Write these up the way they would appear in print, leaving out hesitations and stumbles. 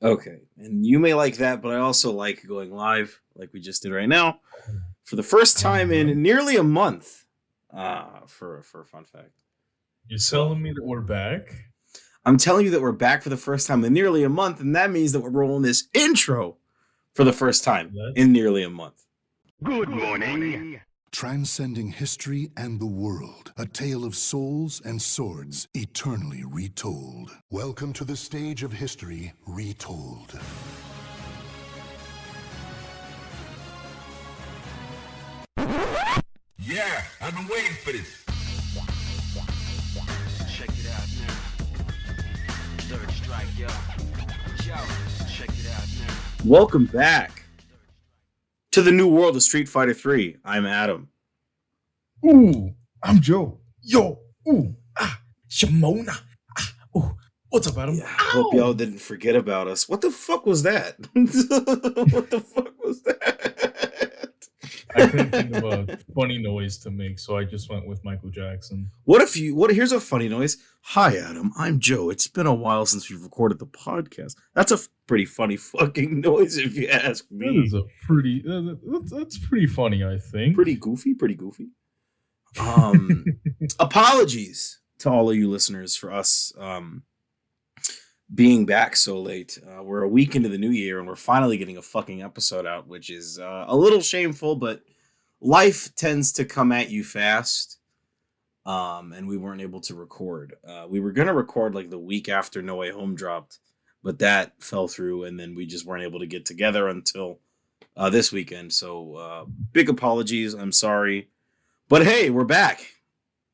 Okay, and you may like that, but I also like going live, like we just did right now, for the first All time right. in nearly a month. For a fun fact. You're So telling me that we're back? I'm telling you that we're back for the first time in nearly a month, and that means that we're rolling this intro for the first time Let's. in nearly a month. Good morning. Transcending history and the world, a tale of souls and swords eternally retold. Welcome to the stage of history retold. Yeah, I've been waiting for this. Check it out now. Third strike, yo. Yo, check it out now. Welcome back to the new world of Street Fighter 3. I'm Adam. Ooh, I'm Joe. Yo, Shimona. Ooh, what's up, Adam? Yeah, I hope y'all didn't forget about us. What the fuck was that? What the fuck was that? I couldn't think of a funny noise to make, so I just went with Michael Jackson. Here's a funny noise. Hi, Adam. I'm Joe. It's been a while since we've recorded the podcast. That's a pretty funny fucking noise, if you ask That me. is a pretty. That's pretty funny, I think. Pretty goofy. Apologies to all of you listeners for us being back so late. We're a week into the new year and we're finally getting a fucking episode out, which is a little shameful, but life tends to come at you fast. And we weren't able to record. We were gonna record like the week after No Way Home dropped, but that fell through, and then we just weren't able to get together until this weekend. So big apologies. I'm sorry. But hey, we're back.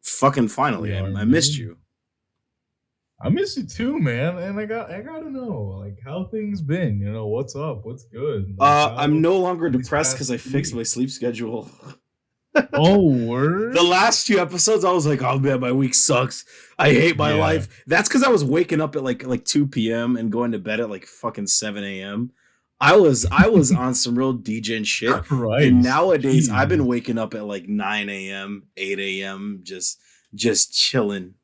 Fucking finally. I missed you. I miss you too, man. And I gotta know, like, how things been. You know, what's up? What's good? Like, I'm no longer these depressed past because I fixed my weeks? sleep schedule. Oh, word. The last two episodes, I was like, "Oh man, my week sucks. I hate my Yeah. life." That's because I was waking up at like 2 p.m. and going to bed at like fucking 7 a.m. I was on some real degen shit. Christ, And nowadays, I've been Jesus. waking up at like 9 a.m., 8 a.m., just chilling.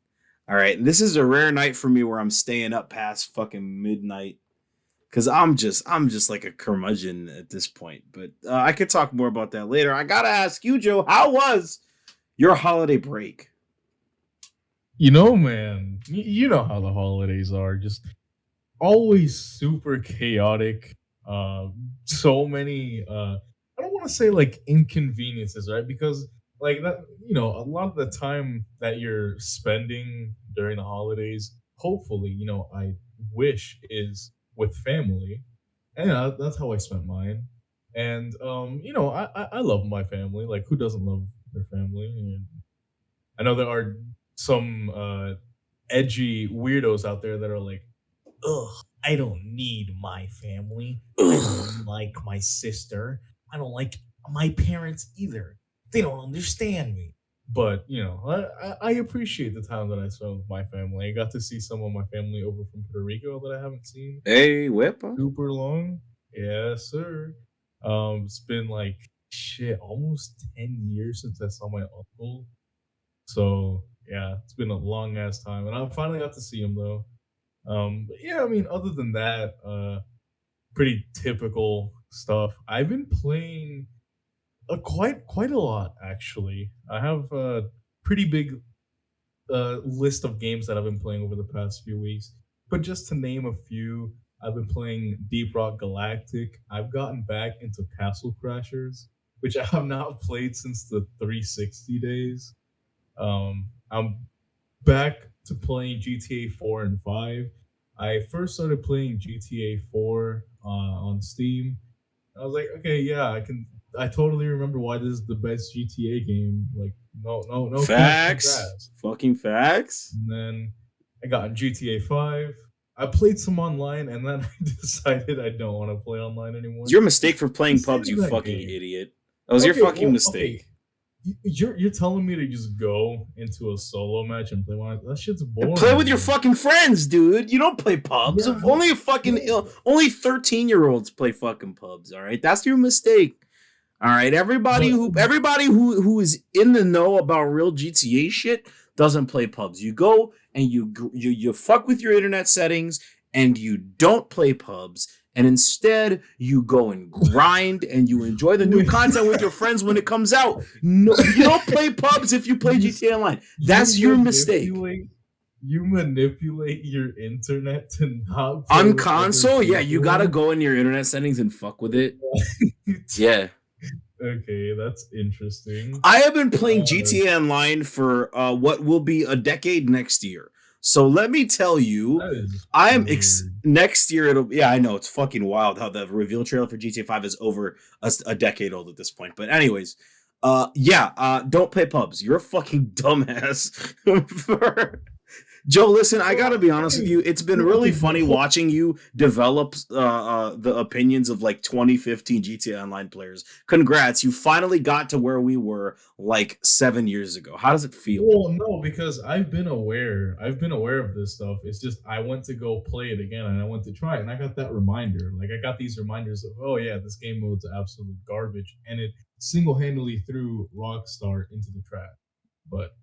All right, and this is a rare night for me where I'm staying up past fucking midnight because I'm just like a curmudgeon at this point. But I could talk more about that later. I gotta ask you, Joe, how was your holiday break? You know, man, you know how the holidays are. Just always super chaotic. So many. I don't want to say like inconveniences, right? Because like that, you know, a lot of the time that you're spending during the holidays, hopefully, you know, I wish is with family, and that's how I spent mine. And you know, I love my family. Like, who doesn't love their family? And I know there are some edgy weirdos out there that are like, ugh, I don't need my family. I don't like my sister. I don't like my parents either. They don't understand me. But, you know, I appreciate the time that I spent with my family. I got to see some of my family over from Puerto Rico that I haven't seen Hey, Whippa. super long. Yes, sir. It's been like shit, almost 10 years since I saw my uncle. So yeah, it's been a long ass time, and I finally got to see him though. But yeah, I mean, other than that, pretty typical stuff. I've been playing quite a lot actually. I have a pretty big list of games that I've been playing over the past few weeks. But just to name a few, I've been playing Deep Rock Galactic. I've gotten back into Castle Crashers, which I have not played since the 360 days. I'm back to playing GTA 4 and 5. I first started playing GTA 4 on Steam. I was like, okay, yeah, I totally remember why this is the best GTA game. Like, no Facts. Fucking facts. And then I got in GTA 5. I played some online, and then I decided I don't want to play online anymore. It's your mistake for playing Just pubs, you that fucking game. idiot. That was your Okay, fucking well, mistake. You're telling me to just go into a solo match and play one? That shit's boring. Play with your man. fucking friends, dude. You don't play pubs. Yeah, Only 13-year-olds play fucking pubs. All right, that's your mistake. All right, everybody who is in the know about real GTA shit doesn't play pubs. You go and you fuck with your internet settings and you don't play pubs, and instead you go and grind and you enjoy the new content with your friends when it comes out. No, you don't play pubs if you play GTA Online. That's your mistake. You manipulate your internet to not play On with console, other yeah, you people? gotta go in your internet settings and fuck with it. Yeah. Okay, that's interesting. I have been playing GTA Online for what will be a decade next year. So let me tell you, That is I am weird. next year. I know it's fucking wild how the reveal trailer for GTA 5 is over a decade old at this point. But anyways, don't play pubs. You're a fucking dumbass. Joe, listen, I gotta be honest with you. It's been really funny watching you develop the opinions of like 2015 GTA Online players. Congrats, you finally got to where we were like 7 years ago. How does it feel? Well, no, because I've been aware of this stuff. It's just I went to go play it again and I went to try it, and I got that reminder. Like I got these reminders of, oh yeah, this game mode's absolute garbage, and it single-handedly threw Rockstar into the trap. But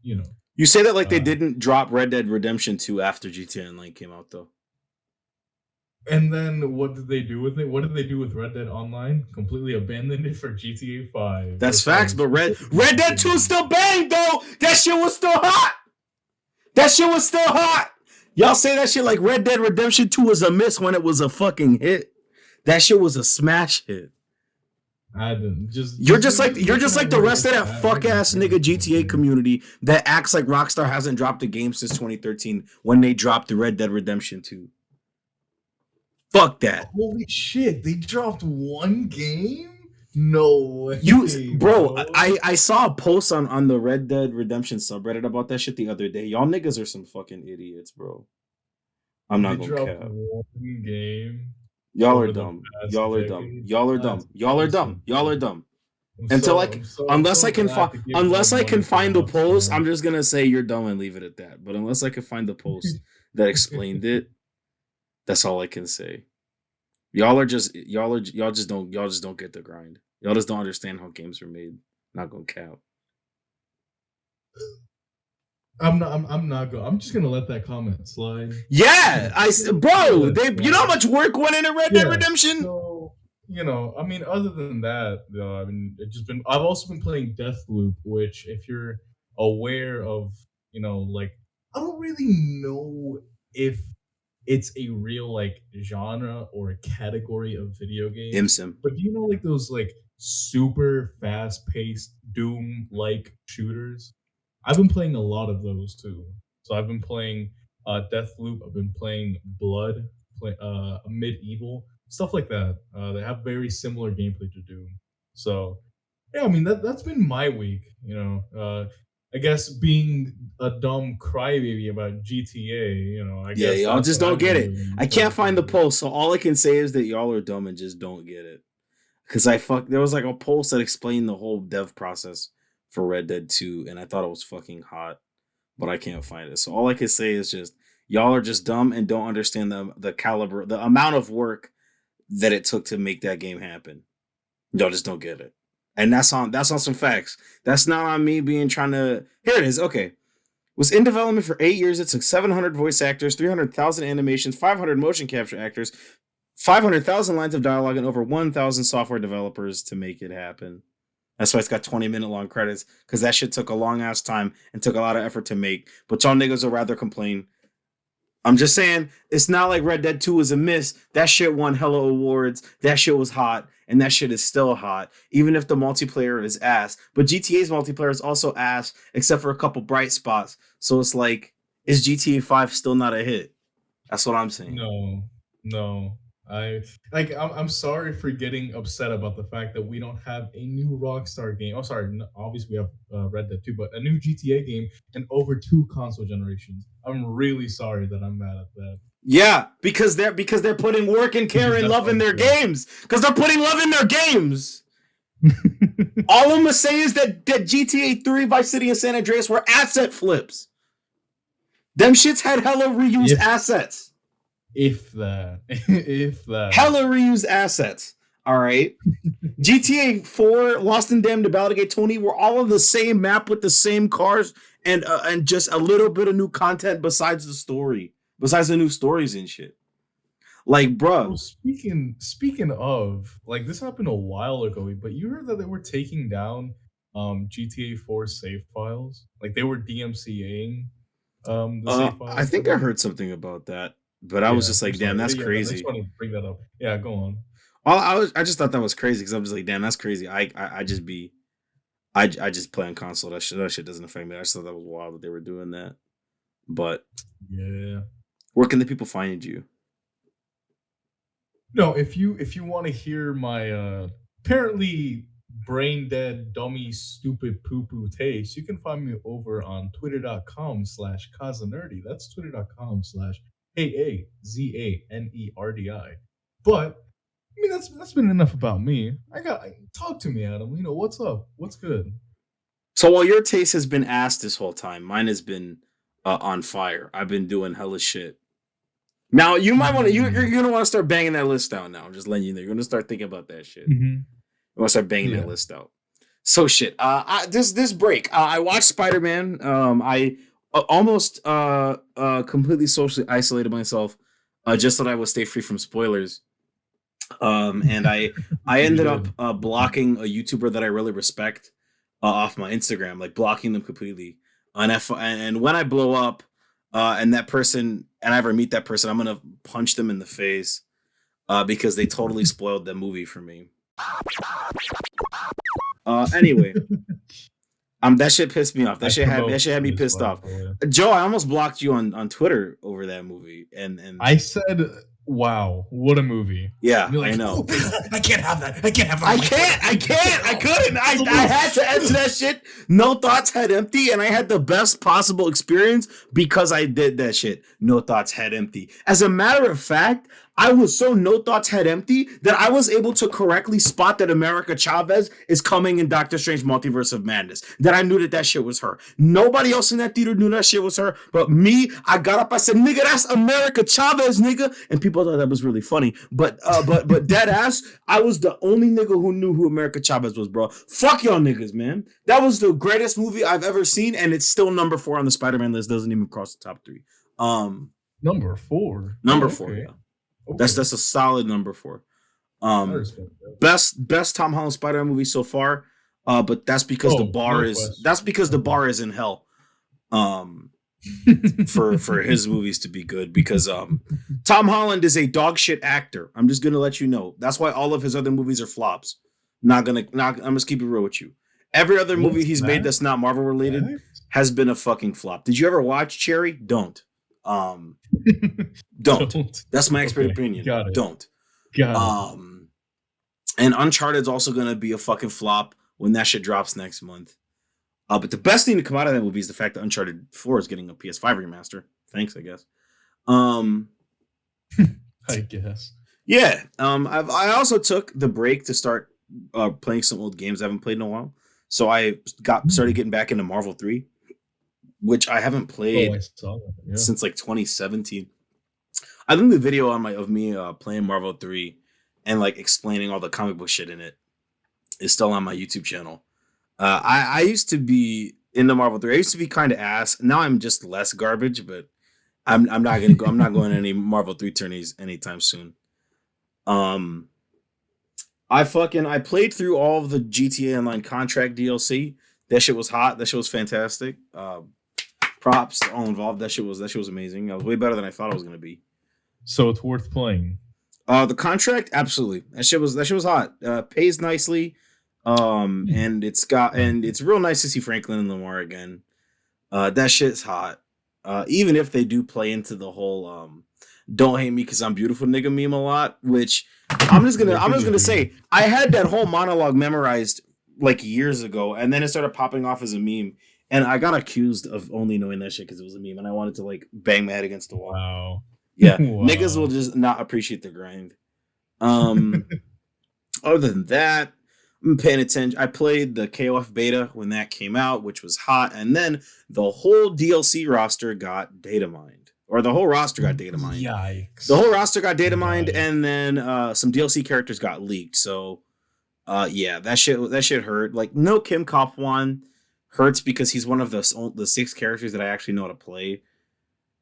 You say that like they didn't drop Red Dead Redemption 2 after GTA Online came out, though. And then what did they do with it? What did they do with Red Dead Online? Completely abandoned it for GTA 5. That's facts, but Red Dead 2 still banged, though! That shit was still hot! That shit was still hot! Y'all say that shit like Red Dead Redemption 2 was a miss when it was a fucking hit. That shit was a smash hit. I didn't You're just like the rest of that fuck ass nigga GTA community that acts like Rockstar hasn't dropped a game since 2013 when they dropped the Red Dead Redemption 2. Fuck that. Holy shit, they dropped one game? No way. I saw a post on the Red Dead Redemption subreddit about that shit the other day. Y'all niggas are some fucking idiots, bro. I'm not gonna cap. One game. Y'all are dumb. Y'all are dumb. Y'all are dumb. Y'all are dumb. Y'all are dumb. Unless I can find the post, I'm just gonna say you're dumb and leave it at that. But unless I can find the post that explained it, that's all I can say. Y'all just don't get the grind. Y'all just don't understand how games are made. Not gonna cap. I'm just gonna let that comment slide. Yeah, you know how much work went into Red Dead Redemption? So, I mean, other than that, I've also been playing Deathloop, which, if you're aware of, like, I don't really know if it's a real like genre or a category of video games. Imsim. But do you know like those like super fast-paced Doom-like shooters? I've been playing a lot of those too. So I've been playing Deathloop. I've been playing Blood, Medieval, stuff like that. They have very similar gameplay to Doom. So yeah, I mean that's been my week. I guess being a dumb crybaby about GTA. I guess y'all just don't get it. I can't find the post, so all I can say is that y'all are dumb and just don't get it. Because there was like a post that explained the whole dev process for Red Dead 2, and I thought it was fucking hot, but I can't find it. So all I can say is just y'all are just dumb and don't understand the caliber, the amount of work that it took to make that game happen. Y'all just don't get it. And that's on some facts. That's not on me trying to. Here it is. Okay. Was in development for 8 years. It took 700 voice actors, 300,000 animations, 500 motion capture actors, 500,000 lines of dialogue, and over 1,000 software developers to make it happen. That's why it's got 20-minute long credits, because that shit took a long ass time and took a lot of effort to make. But y'all niggas will rather complain. I'm just saying, it's not like Red Dead 2 was a miss. That shit won hella awards. That shit was hot, and that shit is still hot, even if the multiplayer is ass. But GTA's multiplayer is also ass, except for a couple bright spots. So it's like, is GTA 5 still not a hit? That's what I'm saying. No. I'm sorry for getting upset about the fact that we don't have a new Rockstar game. Oh, sorry. Obviously, we have Red Dead 2, but a new GTA game in over 2 console generations. I'm really sorry that I'm mad at that. Yeah, because they're putting work and care and love in their games. Because they're putting love in their games. All I'm gonna say is that GTA 3, Vice City, and San Andreas were asset flips. Them shits had hella reused assets. If that. Hella reused assets. All right. GTA 4, Lost and Damned, Baldigate 20 were all on the same map with the same cars and just a little bit of new content besides the story. Besides the new stories and shit. Like, Oh, bruh, speaking of, like, this happened a while ago, but you heard that they were taking down GTA 4 save files? Like they were DMCAing the save I files for think I them? heard something about that, but I was Yeah, just I'm like, damn, sorry. that's Yeah, I just crazy. wanted to bring that up. Yeah, go on. I just thought that was crazy because I'm just like, damn, that's crazy. I just be I just play on console. That shit doesn't affect me. I just thought that was wild that they were doing that. But Yeah. where can the people find you? No, if you want to hear my apparently brain dead, dummy, stupid poo poo taste, you can find me over on twitter.com/Kazanerdy. That's twitter.com/AAZANERDI. But I mean that's been enough about me. Talk to me, Adam. You know, what's up? What's good? So while your taste has been ass this whole time, mine has been on fire. I've been doing hella shit. Now you might want to you're gonna want to start banging that list out now. I'm just letting you know. You're gonna start thinking about that shit. Mhm. You want to start banging that Yeah. list out. So shit. This break. I watched Spider Man. I almost completely socially isolated myself, just so that I would stay free from spoilers. And I You ended up did. blocking a YouTuber that I really respect off my Instagram, like blocking them completely. And when I blow up, and that person, and I ever meet that person, I'm gonna punch them in the face, because they totally spoiled the movie for me. Anyway, that shit pissed me off. I That promote shit had me this, pissed by off. the way. Joe, I almost blocked you on Twitter over that movie, and I said, "Wow, what a movie!" yeah, And you're like, I know. "Oh, I can't have that. I can't have that." I on my can't. Twitter." I can't. I couldn't. I had to answer that shit. No thoughts, head empty, and I had the best possible experience because I did that shit. No thoughts, head empty. As a matter of fact, I was so no thoughts, head empty that I was able to correctly spot that America Chavez is coming in Doctor Strange Multiverse of Madness. That I knew that shit was her. Nobody else in that theater knew that shit was her, but me. I got up. I said, "Nigga, that's America Chavez, nigga," and people thought that was really funny. But dead ass, I was the only nigga who knew who America Chavez was, bro. Fuck y'all niggas, man. That was the greatest movie I've ever seen, and it's still number 4 on the Spider-Man list. Doesn't even cross the top 3. Number 4. Number Oh, 4, okay. yeah. Okay. That's a solid number 4. I respect that. Best Tom Holland Spider-Man movie so far. But that's because the bar no is question. that's because the bar is in hell. For his movies to be good, because Tom Holland is a dog shit actor. I'm just gonna let you know. That's why all of his other movies are flops. I'm just keep it real with you. Every other movie he's made that's not Marvel related has been a fucking flop. Did you ever watch Cherry? Don't. Don't. That's my expert opinion. Got it. Don't. Got it. And Uncharted's also gonna be a fucking flop when that shit drops next month. But the best thing to come out of that movie is the fact that Uncharted 4 is getting a PS5 remaster. Thanks, I guess. I guess. Yeah. I also took the break to start playing some old games I haven't played in a while. So I started getting back into Marvel 3, which I haven't played I saw that. Yeah. since like 2017. I think the video of me playing Marvel 3 and like explaining all the comic book shit in it is still on my YouTube channel. I used to be into Marvel 3. I used to be kind of ass. Now I'm just less garbage, but I'm not gonna go. I'm not going to any Marvel 3 tourneys anytime soon. I played through all of the GTA Online contract DLC. That shit was hot. That shit was fantastic. Props to all involved. That shit was amazing. That was way better than I thought it was gonna be. So it's worth playing. The contract, absolutely. That shit was hot. Pays nicely. And it's real nice to see Franklin and Lamar again. That shit's hot. Even if they do play into the whole "don't hate me because I'm beautiful" nigga meme a lot, which I'm just gonna say I had that whole monologue memorized like years ago, and then it started popping off as a meme, and I got accused of only knowing that shit because it was a meme, and I wanted to like bang my head against the wall. Wow. Yeah, Wow. niggas will just not appreciate the grind. Other than that, I'm paying attention. I played the KOF beta when that came out, which was hot, and then the whole DLC roster got data mined, or the whole roster got data mined. Yikes. The whole roster got data mined, and then some DLC characters got leaked. So, yeah, that shit hurt. Like, no Kim Kop-Wan hurts because he's one of the 6 characters that I actually know how to play.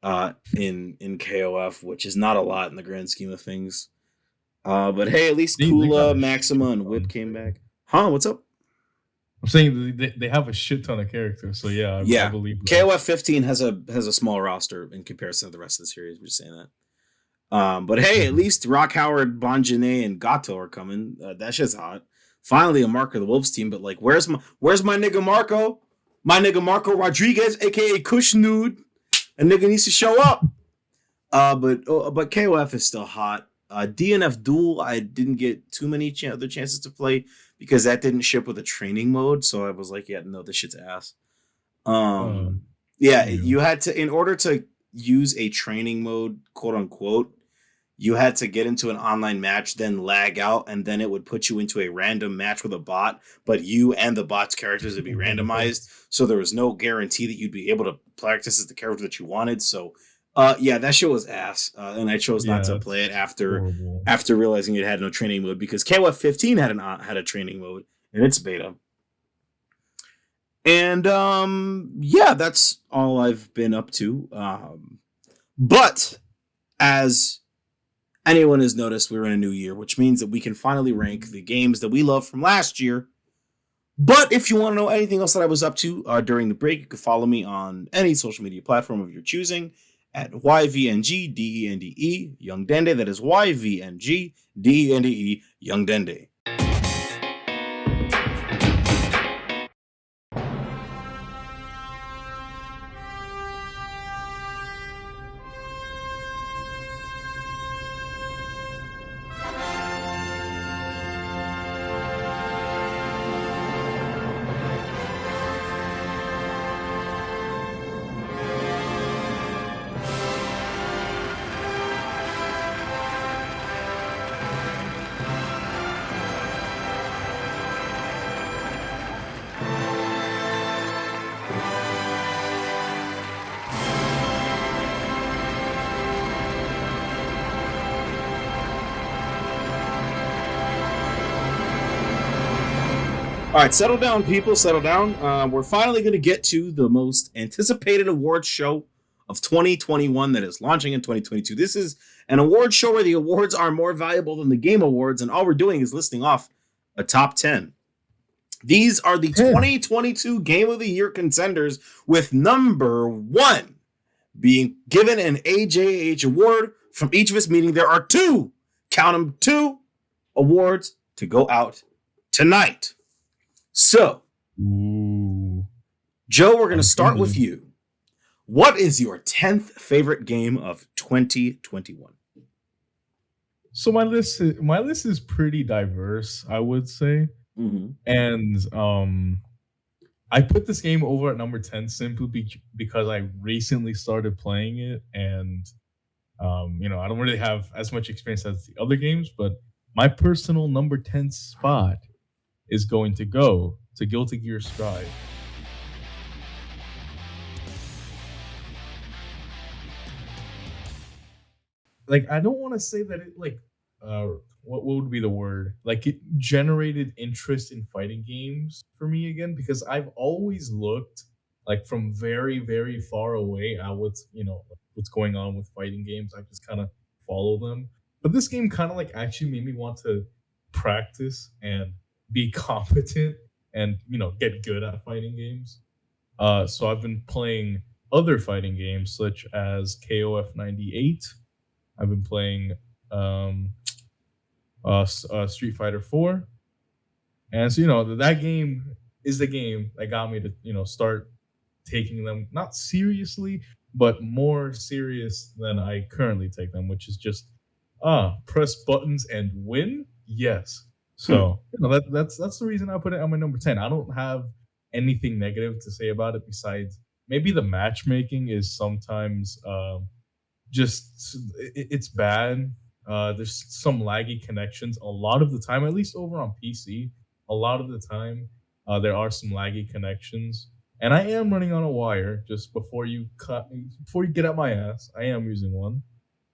in KOF, which is not a lot in the grand scheme of things. But hey, at least They got Kula, a Maxima, shit and Whip ton. came back. Huh? What's up? I'm saying they have a shit ton of characters, so yeah, I Yeah, believe that. KOF 15 has a small roster in comparison to the rest of the series. We're just saying that. But hey, at least Rock Howard, Bonjane, and Gato are coming. That shit's hot. Finally, a Mark of the Wolves team. But like, where's my nigga Marco? My nigga Marco Rodriguez, aka Kush Nude. A nigga needs to show up. But KOF is still hot. DNF Duel, I didn't get too many other chances to play because that didn't ship with a training mode. So I was like, yeah, no, this shit's ass. Yeah, you had to, in order to use a training mode, quote unquote, you had to get into an online match, then lag out, and then it would put you into a random match with a bot, but you and the bot's characters would be randomized. So there was no guarantee that you'd be able to practice as the character that you wanted. So yeah, that shit was ass. And I chose not to play it after realizing it had no training mode because KOF 15 had a training mode in its beta. And yeah, that's all I've been up to. But as anyone has noticed, we're in a new year, which means that we can finally rank the games that we love from last year. But if you want to know anything else that I was up to during the break, you can follow me on any social media platform of your choosing at YVNGDENDE Young Dende. That is YVNGDENDE Young Dende. All right, settle down, people. Settle down. We're finally going to get to the most anticipated awards show of 2021 that is launching in 2022. This is an award show where the awards are more valuable than the game awards, and all we're doing is listing off a top 10. These are the 2022 Game of the Year contenders, with number 1 being given an AJAH award from each of us, meaning there are 2, count them, 2 awards to go out tonight. So, Joe, we're going to start with you. What is your 10th favorite game of 2021? So my list is pretty diverse, I would say. Mm-hmm. And I put this game over at number 10 simply because I recently started playing it, and I don't really have as much experience as the other games, but my personal number 10 spot is going to go to Guilty Gear Strive. Like, I don't want to say that it what would be the word? Like, it generated interest in fighting games for me again, because I've always looked like from very, very far away at what's going on with fighting games. I just kind of follow them. But this game kind of like actually made me want to practice and be competent and get good at fighting games. So I've been playing other fighting games such as KOF 98. I've been playing Street Fighter 4, and so that game is the game that got me to start taking them not seriously, but more serious than I currently take them, which is just press buttons and win. Yes. So that's the reason I put it on my number 10. I don't have anything negative to say about it besides maybe the matchmaking is sometimes it's bad. There's some laggy connections a lot of the time, at least over on PC. A lot of the time, there are some laggy connections, and I am running on a wire. Just before you get out my ass, I am using one.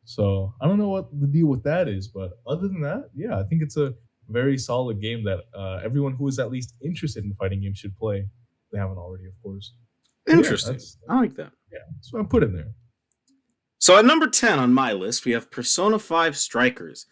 So I don't know what the deal with that is, but other than that, yeah, I think it's a very solid game that everyone who is at least interested in fighting games should play. They haven't already, of course. Interesting. Yeah, I like that. Yeah, so I put it there. So at number 10 on my list, we have Persona 5 Strikers.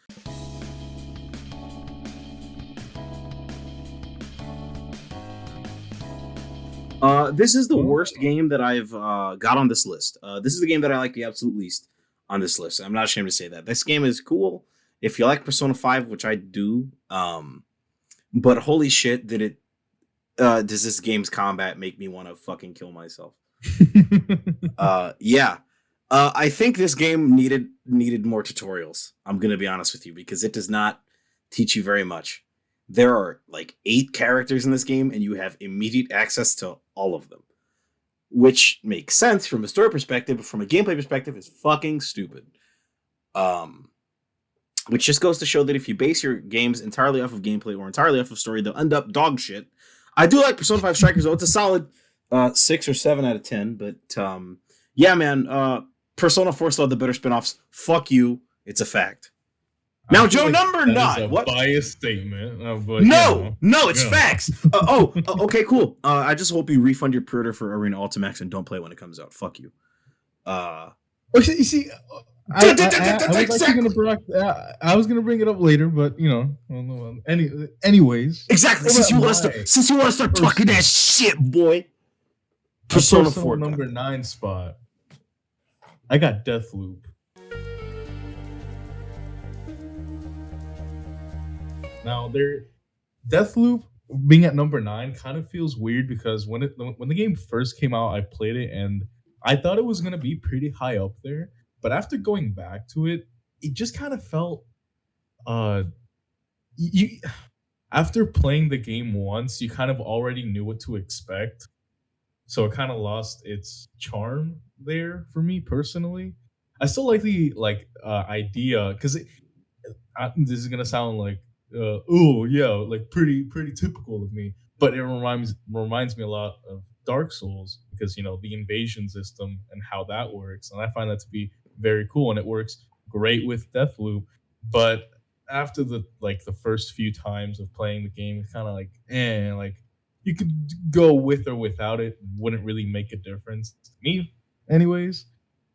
This is the worst game that I've got on this list. This is the game that I like the absolute least on this list. I'm not ashamed to say that. This game is cool if you like Persona 5, which I do. But holy shit, does this game's combat make me want to fucking kill myself? Yeah. I think this game needed more tutorials. I'm gonna be honest with you, because it does not teach you very much. There are like 8 characters in this game, and you have immediate access to all of them, which makes sense from a story perspective, but from a gameplay perspective, is fucking stupid. Which just goes to show that if you base your games entirely off of gameplay or entirely off of story, they'll end up dog shit. I do like Persona 5 Strikers, though. It's a solid 6 or 7 out of 10. But yeah, man, Persona 4 still had the better spinoffs. Fuck you. It's a fact. Now, Joe, like number 9. What? Biased statement. But, no, it's facts. Okay, cool. I just hope you refund your pre-order for Arena Ultimax and don't play it when it comes out. Fuck you. You see, I was gonna bring it up later, but anyways. Exactly. Since you want to start talking that shit, boy. Persona 4 number 9 spot. I got Deathloop. Now, Deathloop being at number 9 kind of feels weird, because when the game first came out, I played it and I thought it was gonna be pretty high up there. But after going back to it, it just kind of felt after playing the game once, you kind of already knew what to expect. So it kind of lost its charm there for me personally. I still like the idea, because this is gonna sound like pretty typical of me, but it reminds me a lot of Dark Souls, because the invasion system and how that works, and I find that to be very cool, and it works great with Deathloop. But after the first few times of playing the game, it's kind of like you could go with or without it, wouldn't really make a difference to me anyways.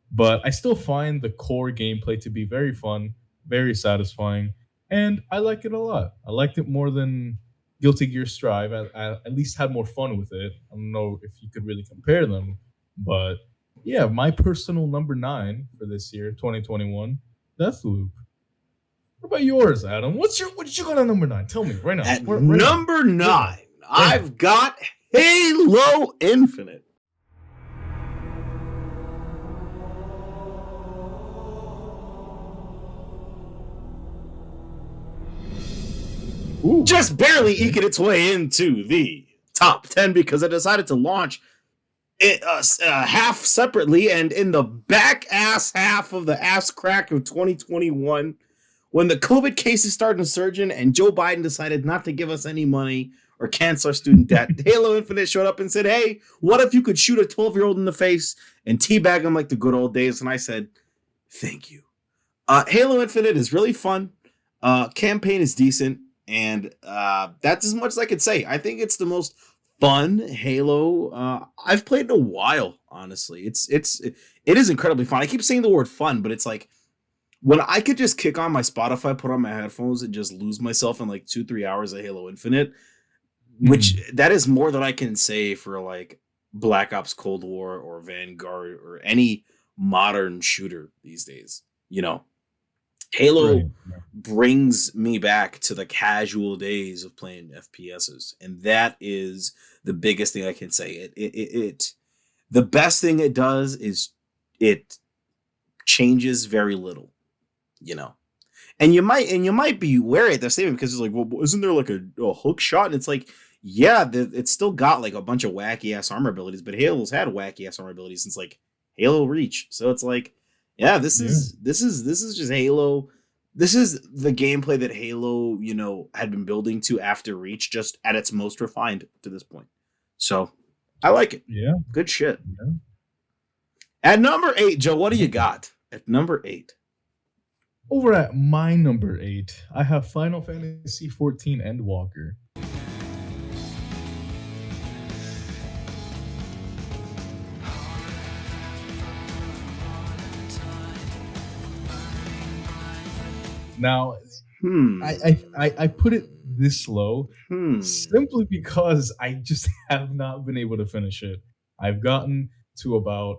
But I still find the core gameplay to be very fun, very satisfying, and I like it a lot. I liked it more than Guilty Gear Strive. I at least had more fun with it. I don't know if you could really compare them, but yeah, my personal number 9 for this year, 2021, Deathloop. What about yours, Adam? What you got on number 9? Tell me right now. At number 9, I've got Halo Infinite. Ooh. Just barely eking its way into the top 10 because I decided to launch it half separately and in the back ass half of the ass crack of 2021, when the COVID cases started surging and Joe Biden decided not to give us any money or cancel our student debt. Halo Infinite showed up and said, hey, what if you could shoot a 12-year-old in the face and teabag him like the good old days? And I said, thank you. Halo Infinite is really fun. Campaign is decent. And that's as much as I could say. I think it's the most fun Halo I've played in a while, honestly. It is incredibly fun. I keep saying the word fun, but it's like when I could just kick on my Spotify, put on my headphones, and just lose myself in like 2-3 hours of Halo Infinite, which that is more than I can say for like Black Ops Cold War or Vanguard or any modern shooter these days. Halo brings me back to the casual days of playing FPSs, and that is the biggest thing I can say. The best thing it does is it changes very little, And you might be wary at that statement because it's like, well, isn't there like a hook shot? And it's like, yeah, it's still got like a bunch of wacky ass armor abilities, but Halo's had wacky ass armor abilities since like Halo Reach. So it's like, yeah, this is just Halo. This is the gameplay that Halo, had been building to after Reach, just at its most refined to this point. So I like it. Yeah. Good shit. Yeah. At number 8, Joe, what do you got at number 8? Over at my number 8, I have Final Fantasy XIV Endwalker. Now, Hmm. I put it this low Hmm. simply because I just have not been able to finish it. I've gotten to about,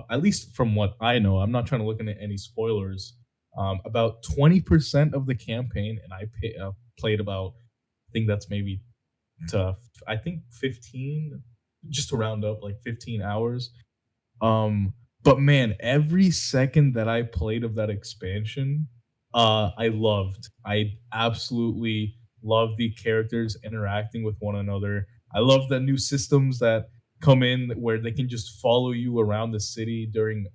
at least from what I know, I'm not trying to look into any spoilers, about 20% of the campaign, and played about, I think that's maybe to, I think 15, just to round up, like 15 hours. Um, but man, every second that I played of that expansion, I loved. I absolutely love the characters interacting with one another. I love the new systems that come in where they can just follow you around the city during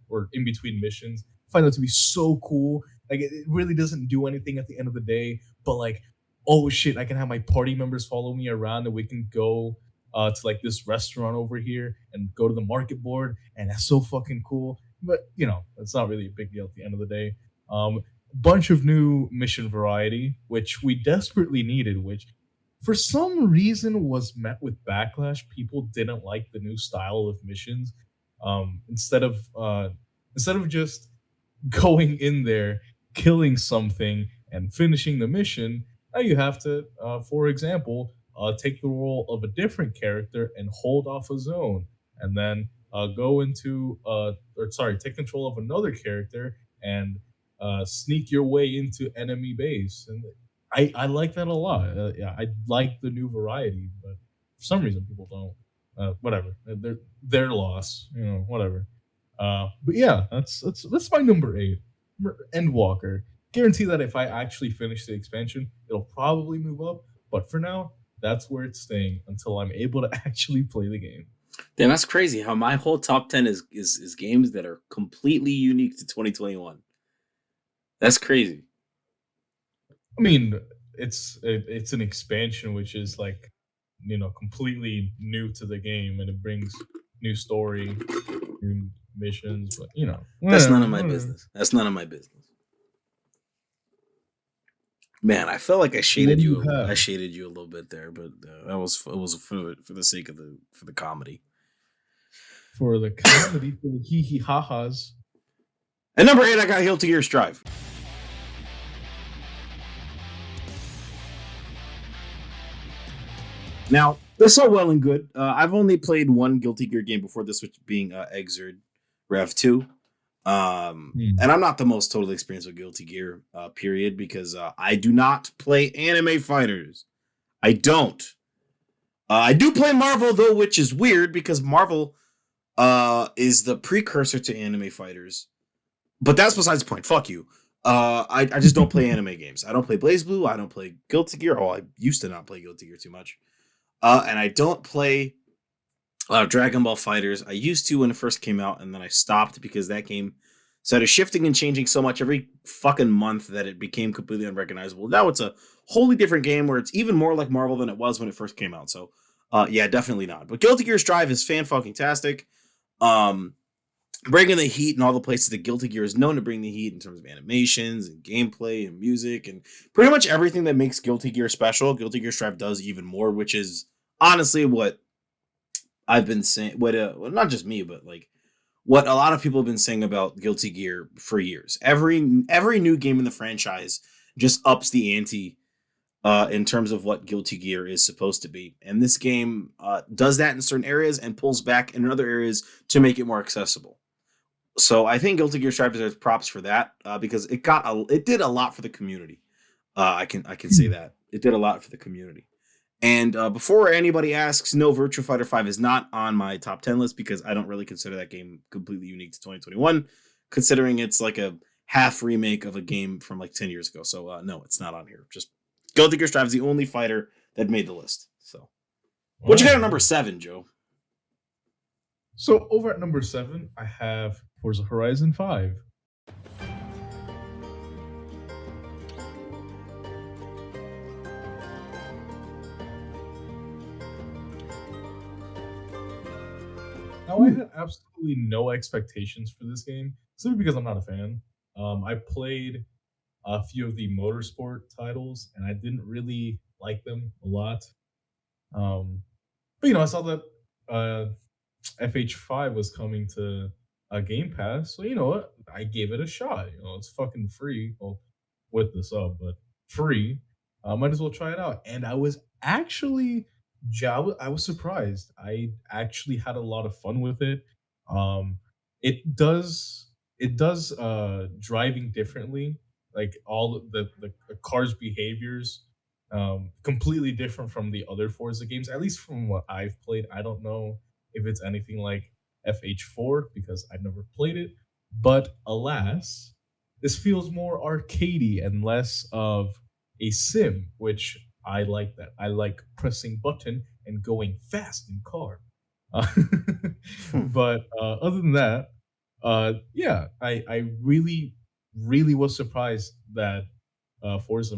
or in between missions. I find that to be so cool. Like it really doesn't do anything at the end of the day, but like, oh shit, I can have my party members follow me around and we can go to like this restaurant over here and go to the market board, and that's so fucking cool. But you know, it's not really a big deal at the end of the day. Bunch of new mission variety, which we desperately needed, which for some reason was met with backlash. People didn't like the new style of missions. Um, instead of uh, instead of just going in there, killing something, and finishing the mission, now you have to, for example, take the role of a different character and hold off a zone, and then go into, or sorry, take control of another character and sneak your way into enemy base. And I like that a lot. Yeah, I like the new variety, but for some reason people don't. Whatever, they're their loss. You know, whatever. But yeah, that's my number 8. Endwalker. Guarantee that if I actually finish the expansion, it'll probably move up. But for now, that's where it's staying until I'm able to actually play the game. Damn, that's crazy. How my whole top 10 is games that are completely unique to 2021. That's crazy. I mean, it's an expansion which is like, you know, completely new to the game, and it brings new story, new missions. But you know, That's none of my whatever. business. That's none of my business. Man, I felt like I What shaded do you you. I have shaded you a little bit there, but that was it was for the sake of the comedy. for the comedy, for the hee hee ha ha's? At number 8, I got Guilty Gear Strive. Now, that's all well and good. I've only played one Guilty Gear game before this, which being Exerd Rev 2. And I'm not the most totally experienced with Guilty Gear, period, because I do not play anime fighters. I don't. I do play Marvel, though, which is weird because Marvel is the precursor to anime fighters. But that's besides the point. Fuck you. I just don't play anime games. I don't play BlazBlue. I don't play Guilty Gear. Oh, I used to not play Guilty Gear too much. And I don't play Dragon Ball Fighters. I used to when it first came out, and then I stopped because that game started shifting and changing so much every fucking month that it became completely unrecognizable. Now it's a wholly different game where it's even more like Marvel than it was when it first came out. So, yeah, definitely not. But Guilty Gear Strive is fan-fucking-tastic. Bringing the heat in all the places that Guilty Gear is known to bring the heat in terms of animations and gameplay and music and pretty much everything that makes Guilty Gear special. Guilty Gear Strive does even more, which is honestly what I've been saying. Well, not just me, but like what a lot of people have been saying about Guilty Gear for years. Every new game in the franchise just ups the ante in terms of what Guilty Gear is supposed to be, and this game does that in certain areas and pulls back in other areas to make it more accessible. So I think Guilty Gear Strive deserves props for that because it did a lot for the community. I can say that it did a lot for the community. And before anybody asks, no, Virtua Fighter 5 is not on my top 10 list because I don't really consider that game completely unique to 2021, considering it's like a half remake of a game from like 10 years ago. So no, it's not on here. Just Guilty Gear Strive is the only fighter that made the list. So what you got at number 7, Joe? So over at number 7, I have Forza Horizon 5. Now, I had absolutely no expectations for this game, simply because I'm not a fan. I played a few of the motorsport titles, and I didn't really like them a lot. But you know, I saw that FH5 was coming to Game Pass, so you know what? I gave it a shot. You know, it's fucking free. Well, with the sub, but free. Might as well try it out. And I was actually, I was surprised. I actually had a lot of fun with it. Um, it does driving differently, like all of the car's behaviors, completely different from the other Forza games. At least from what I've played, I don't know if it's anything like FH4 because I've never played it. But alas, this feels more arcadey and less of a sim, which I like that. I like pressing button and going fast in car. Uh, Hmm. but other than that, yeah, I really, really was surprised that Forza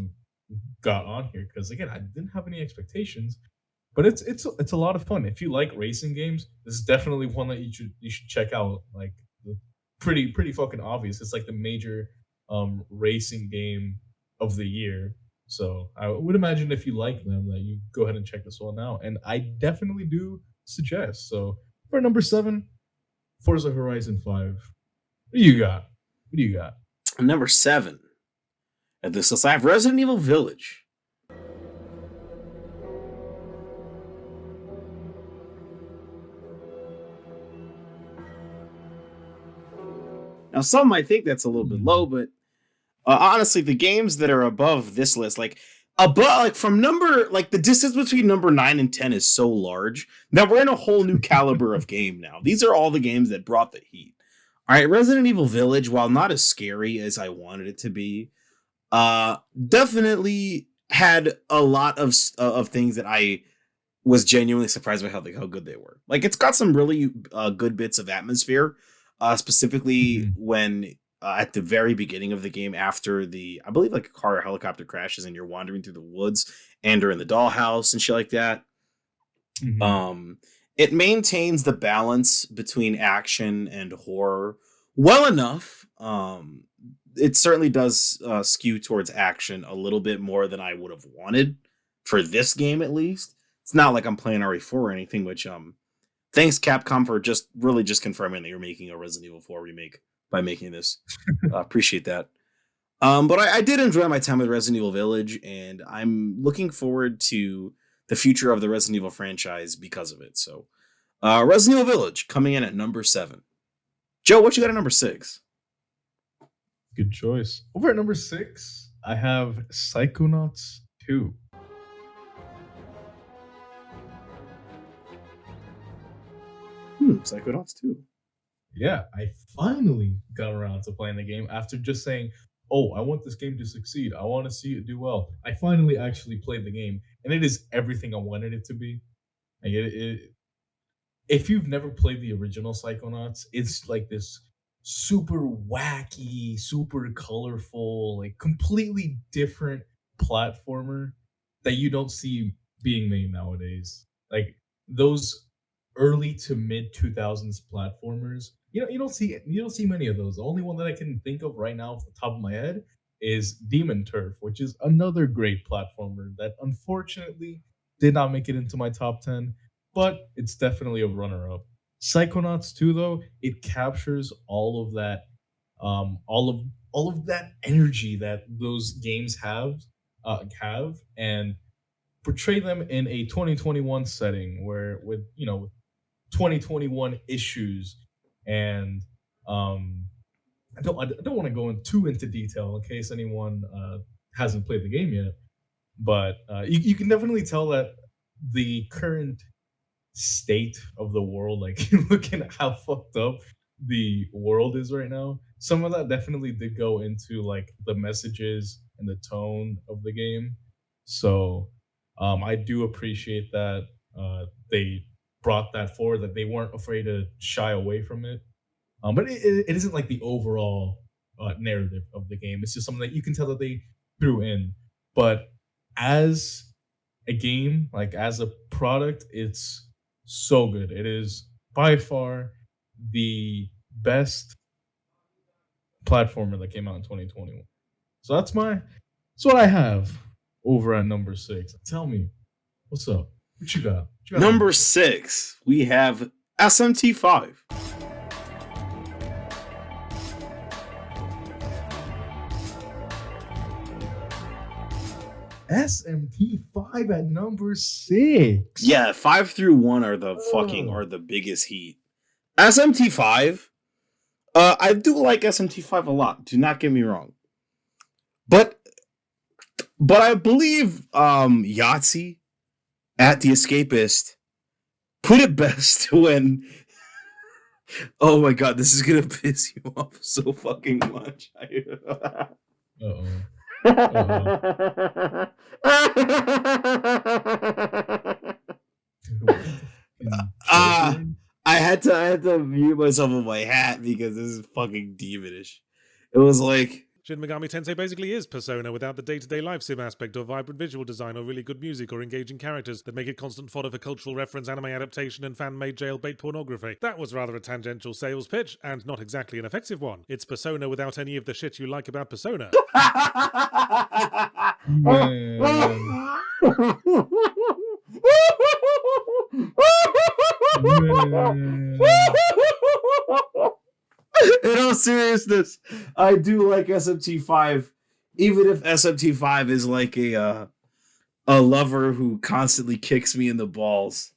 got on here because again, I didn't have any expectations, but it's a lot of fun. If you like racing games, this is definitely one that you should check out. Like pretty fucking obvious. It's like the major racing game of the year. So I would imagine if you like them that you go ahead and check this one out. And I definitely do suggest. So for number 7, Forza Horizon 5. What do you got? What do you got? Number 7 at this list, I have Resident Evil Village. Now, some might think that's a little bit low, but honestly, the games that are above this list, from number, like the distance between number 9 and 10 is so large that we're in a whole new caliber of game now. These are all the games that brought the heat. All right, Resident Evil Village, while not as scary as I wanted it to be, definitely had a lot of things that I was genuinely surprised by how good they were. Like, it's got some really good bits of atmosphere, specifically when at the very beginning of the game, after I believe like a car or helicopter crashes and you're wandering through the woods and are in the dollhouse and shit like that. It maintains the balance between action and horror well enough. It certainly does skew towards action a little bit more than I would have wanted for this game, at least. It's not like I'm playing RE4 or anything, which thanks Capcom for just confirming that you're making a Resident Evil 4 remake by making this. Appreciate that. But I did enjoy my time with Resident Evil Village, and I'm looking forward to the future of the Resident Evil franchise because of it. So, Resident Evil Village coming in at number 7. Joe, what you got at number 6? Good choice. Over at number 6, I have Psychonauts 2. Psychonauts 2. Yeah, I finally got around to playing the game after just saying, oh, I want this game to succeed. I want to see it do well. I finally actually played the game, and it is everything I wanted it to be. Like if you've never played the original Psychonauts, it's like this super wacky, super colorful, like completely different platformer that you don't see being made nowadays. Like those early to mid 2000s platformers, you don't see many of those. The only one that I can think of right now off the top of my head is Demon Turf, which is another great platformer that unfortunately did not make it into my top 10, but it's definitely a runner up. Psychonauts 2 though, it captures all of that all of that energy that those games have and portray them in a 2021 setting where with 2021 issues and I don't want to go too into detail in case anyone hasn't played the game yet, but you can definitely tell that the current state of the world, like looking at how fucked up the world is right now, some of that definitely did go into like the messages and the tone of the game. So I do appreciate that they brought that forward, that they weren't afraid to shy away from it. But it isn't like the overall narrative of the game. It's just something that you can tell that they threw in. But as a game, like as a product, it's so good. It is by far the best platformer that came out in 2021. So that's what I have over at number 6. Tell me, what's up? What you got? Number 6, we have SMT5. SMT5 at number 6. Yeah, 5 through 1 are the biggest heat. SMT5, I do like SMT5 a lot. Do not get me wrong. But I believe Yahtzee at The Escapist put it best when oh my god, this is gonna piss you off so fucking much. Uh-oh. I had to mute myself on my hat because this is fucking demonish. It was like Shin Megami Tensei basically is Persona without the day-to-day life sim aspect or vibrant visual design or really good music or engaging characters that make it constant fodder for cultural reference, anime adaptation, and fan-made jailbait pornography. That was rather a tangential sales pitch, and not exactly an effective one. It's Persona without any of the shit you like about Persona. In all seriousness, I do like SMT5, even if SMT5 is like a lover who constantly kicks me in the balls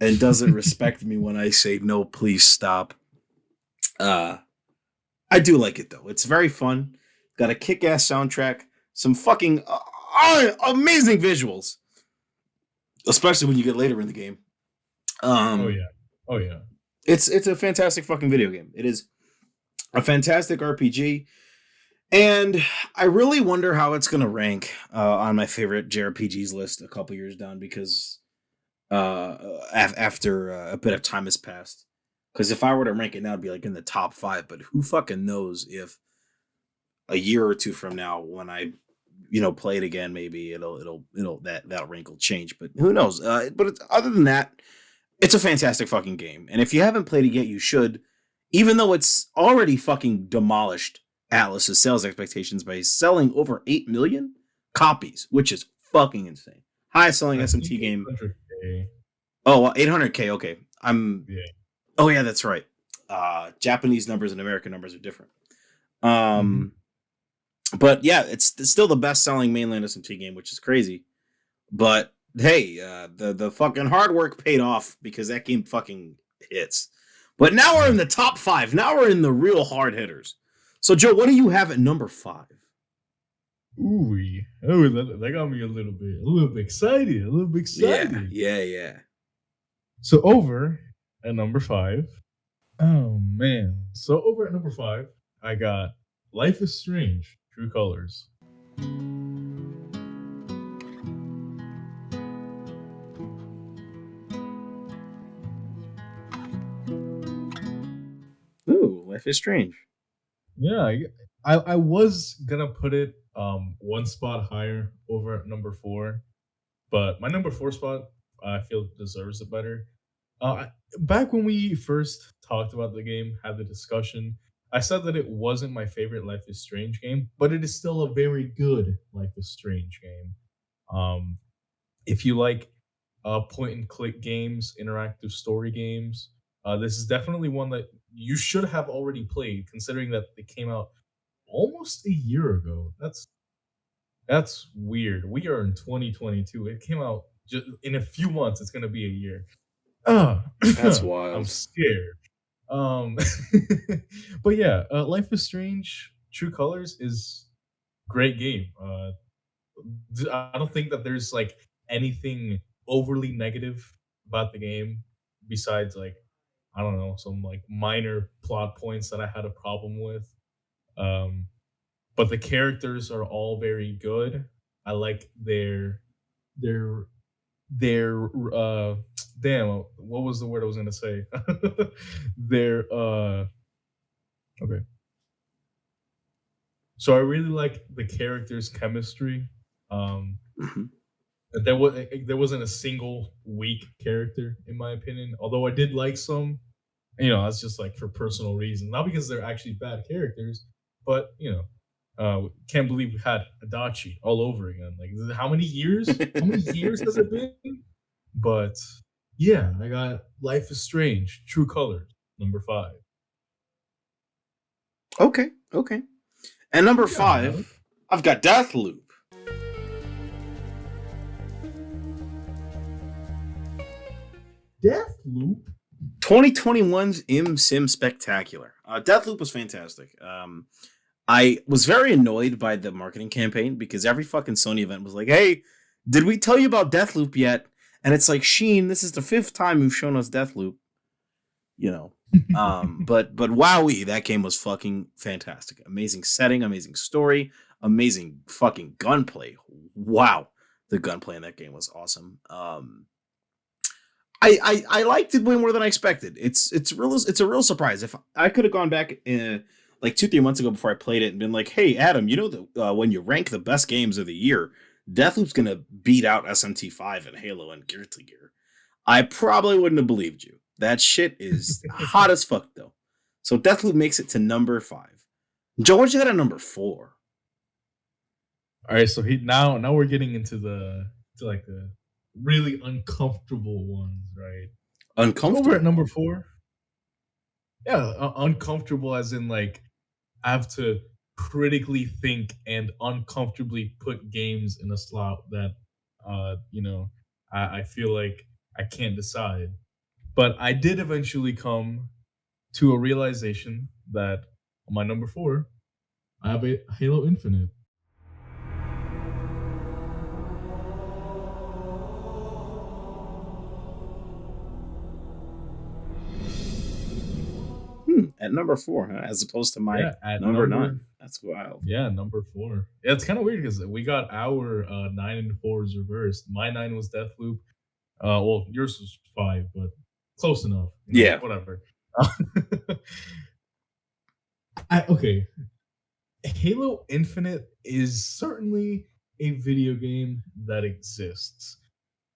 and doesn't respect me when I say no, please stop. I do like it though. It's very fun. Got a kick-ass soundtrack, some fucking amazing visuals, especially when you get later in the game. Oh yeah. It's a fantastic fucking video game. It is a fantastic RPG, and I really wonder how it's gonna rank on my favorite JRPGs list a couple years down because after a bit of time has passed. Because if I were to rank it now, it'd be like in the top 5. But who fucking knows if a year or two from now, when I play it again, maybe it'll that rank will change. But who knows? Other than that, it's a fantastic fucking game. And if you haven't played it yet, you should. Even though it's already fucking demolished Atlus's sales expectations by selling over 8 million copies, which is fucking insane. Highest selling SMT game. 800K. Oh, well, 800K. Okay. Yeah. Oh, yeah, that's right. Japanese numbers and American numbers are different. But yeah, it's still the best selling mainland SMT game, which is crazy. But hey, the fucking hard work paid off because that game fucking hits. But now we're in the top 5. Now we're in the real hard hitters. So Joe, what do you have at number 5? Ooh, that got me a little bit excited. Yeah. So over at number 5. Oh man. So over at number 5, I got Life is Strange, True Colors. Ooh, Life is Strange. Yeah, I was gonna put it one spot higher over at number 4, but my number 4 spot I feel deserves it better. Back when we first talked about the game, had the discussion, I said that it wasn't my favorite Life is Strange game, but it is still a very good Life is Strange game. If you like point and click games, interactive story games, this is definitely one that you should have already played, considering that it came out almost a year ago. That's weird. We are in 2022. It came out just in a few months. It's gonna be a year. That's wild. I'm scared. But yeah, Life is Strange: True Colors is great game. I don't think that there's like anything overly negative about the game besides like, I don't know, some like minor plot points that I had a problem with. But the characters are all very good. I like their damn, what was the word I was gonna say? Their okay. So I really like the characters' chemistry. There wasn't a single weak character in my opinion. Although I did like some, that's just like for personal reasons, not because they're actually bad characters, but can't believe we had Adachi all over again. Like how many years? How many years has it been? But yeah, I got Life is Strange, True Colors, number 5. Okay. And number 5, I've got Deathloop. Deathloop. 2021's Sim Spectacular. Deathloop was fantastic. I was very annoyed by the marketing campaign because every fucking Sony event was like, "Hey, did we tell you about Deathloop yet?" And it's like, Sheen, this is the 5th time you've shown us Deathloop. You know, but wowee, that game was fucking fantastic. Amazing setting, amazing story, amazing fucking gunplay. Wow, the gunplay in that game was awesome. I liked it way more than I expected. It's a real surprise. If I could have gone back like 2-3 months ago before I played it and been like, "Hey Adam, you know that when you rank the best games of the year, Deathloop's gonna beat out SMT5 and Halo and Guilty Gear," I probably wouldn't have believed you. That shit is hot as fuck though. So Deathloop makes it to number 5. Joe, what you got at number 4? All right, so now we're getting into the really uncomfortable ones, right? Uncomfortable. Over at number 4. Yeah, uncomfortable as in like I have to critically think and uncomfortably put games in a slot that I feel like I can't decide. But I did eventually come to a realization that on my number 4, I have a Halo Infinite. At number 4, huh? As opposed to my at number 9. That's wild. Yeah, number 4. Yeah, it's kind of weird because we got our 9 and 4s reversed. My 9 was Deathloop. Well, yours was 5, but close enough. Yeah. Whatever. Okay. Halo Infinite is certainly a video game that exists.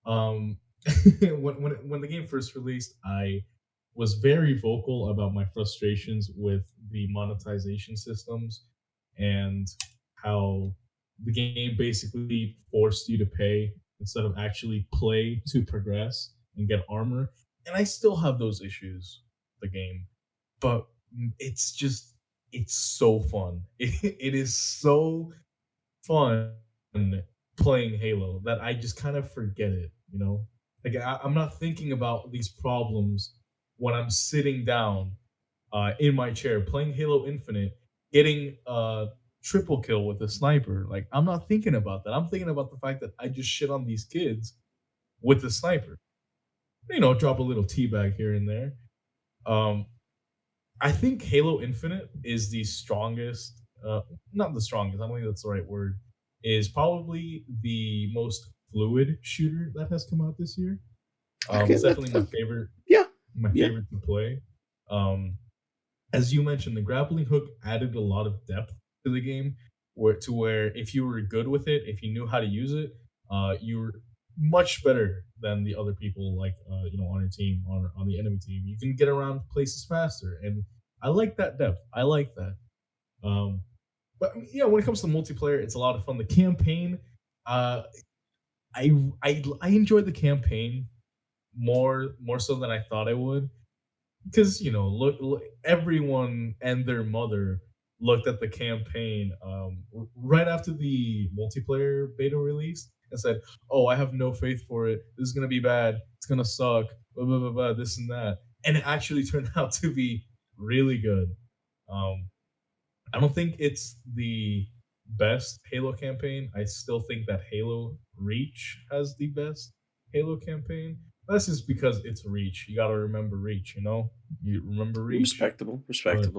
When the game first released, I was very vocal about my frustrations with the monetization systems and how the game basically forced you to pay instead of actually play to progress and get armor. And I still have those issues with the game, but it's so fun. It is so fun playing Halo that I just kind of forget it, Like I'm not thinking about these problems when I'm sitting down in my chair playing Halo Infinite, getting a triple kill with a sniper. Like I'm not thinking about that. I'm thinking about the fact that I just shit on these kids with the sniper. Drop a little teabag here and there. I think Halo Infinite is the strongest, not the strongest, I don't think that's the right word, is probably the most fluid shooter that has come out this year. It's definitely my favorite. Yeah. My favorite to play. As you mentioned, the grappling hook added a lot of depth to the game, where if you were good with it, if you knew how to use it, you were much better than the other people, like on your team, on the enemy team. You can get around places faster, and I like that depth. I like that. But yeah, when it comes to multiplayer, it's a lot of fun. The campaign, I enjoyed the campaign more so than I thought I would, because look, everyone and their mother looked at the campaign right after the multiplayer beta released and said, "Oh, I have no faith for it. This is gonna be bad. It's gonna suck. Blah blah blah blah. This and that." And it actually turned out to be really good. I don't think it's the best Halo campaign. I still think that Halo Reach has the best Halo campaign. That's just because it's Reach. You gotta remember Reach, You remember Reach. Respectable.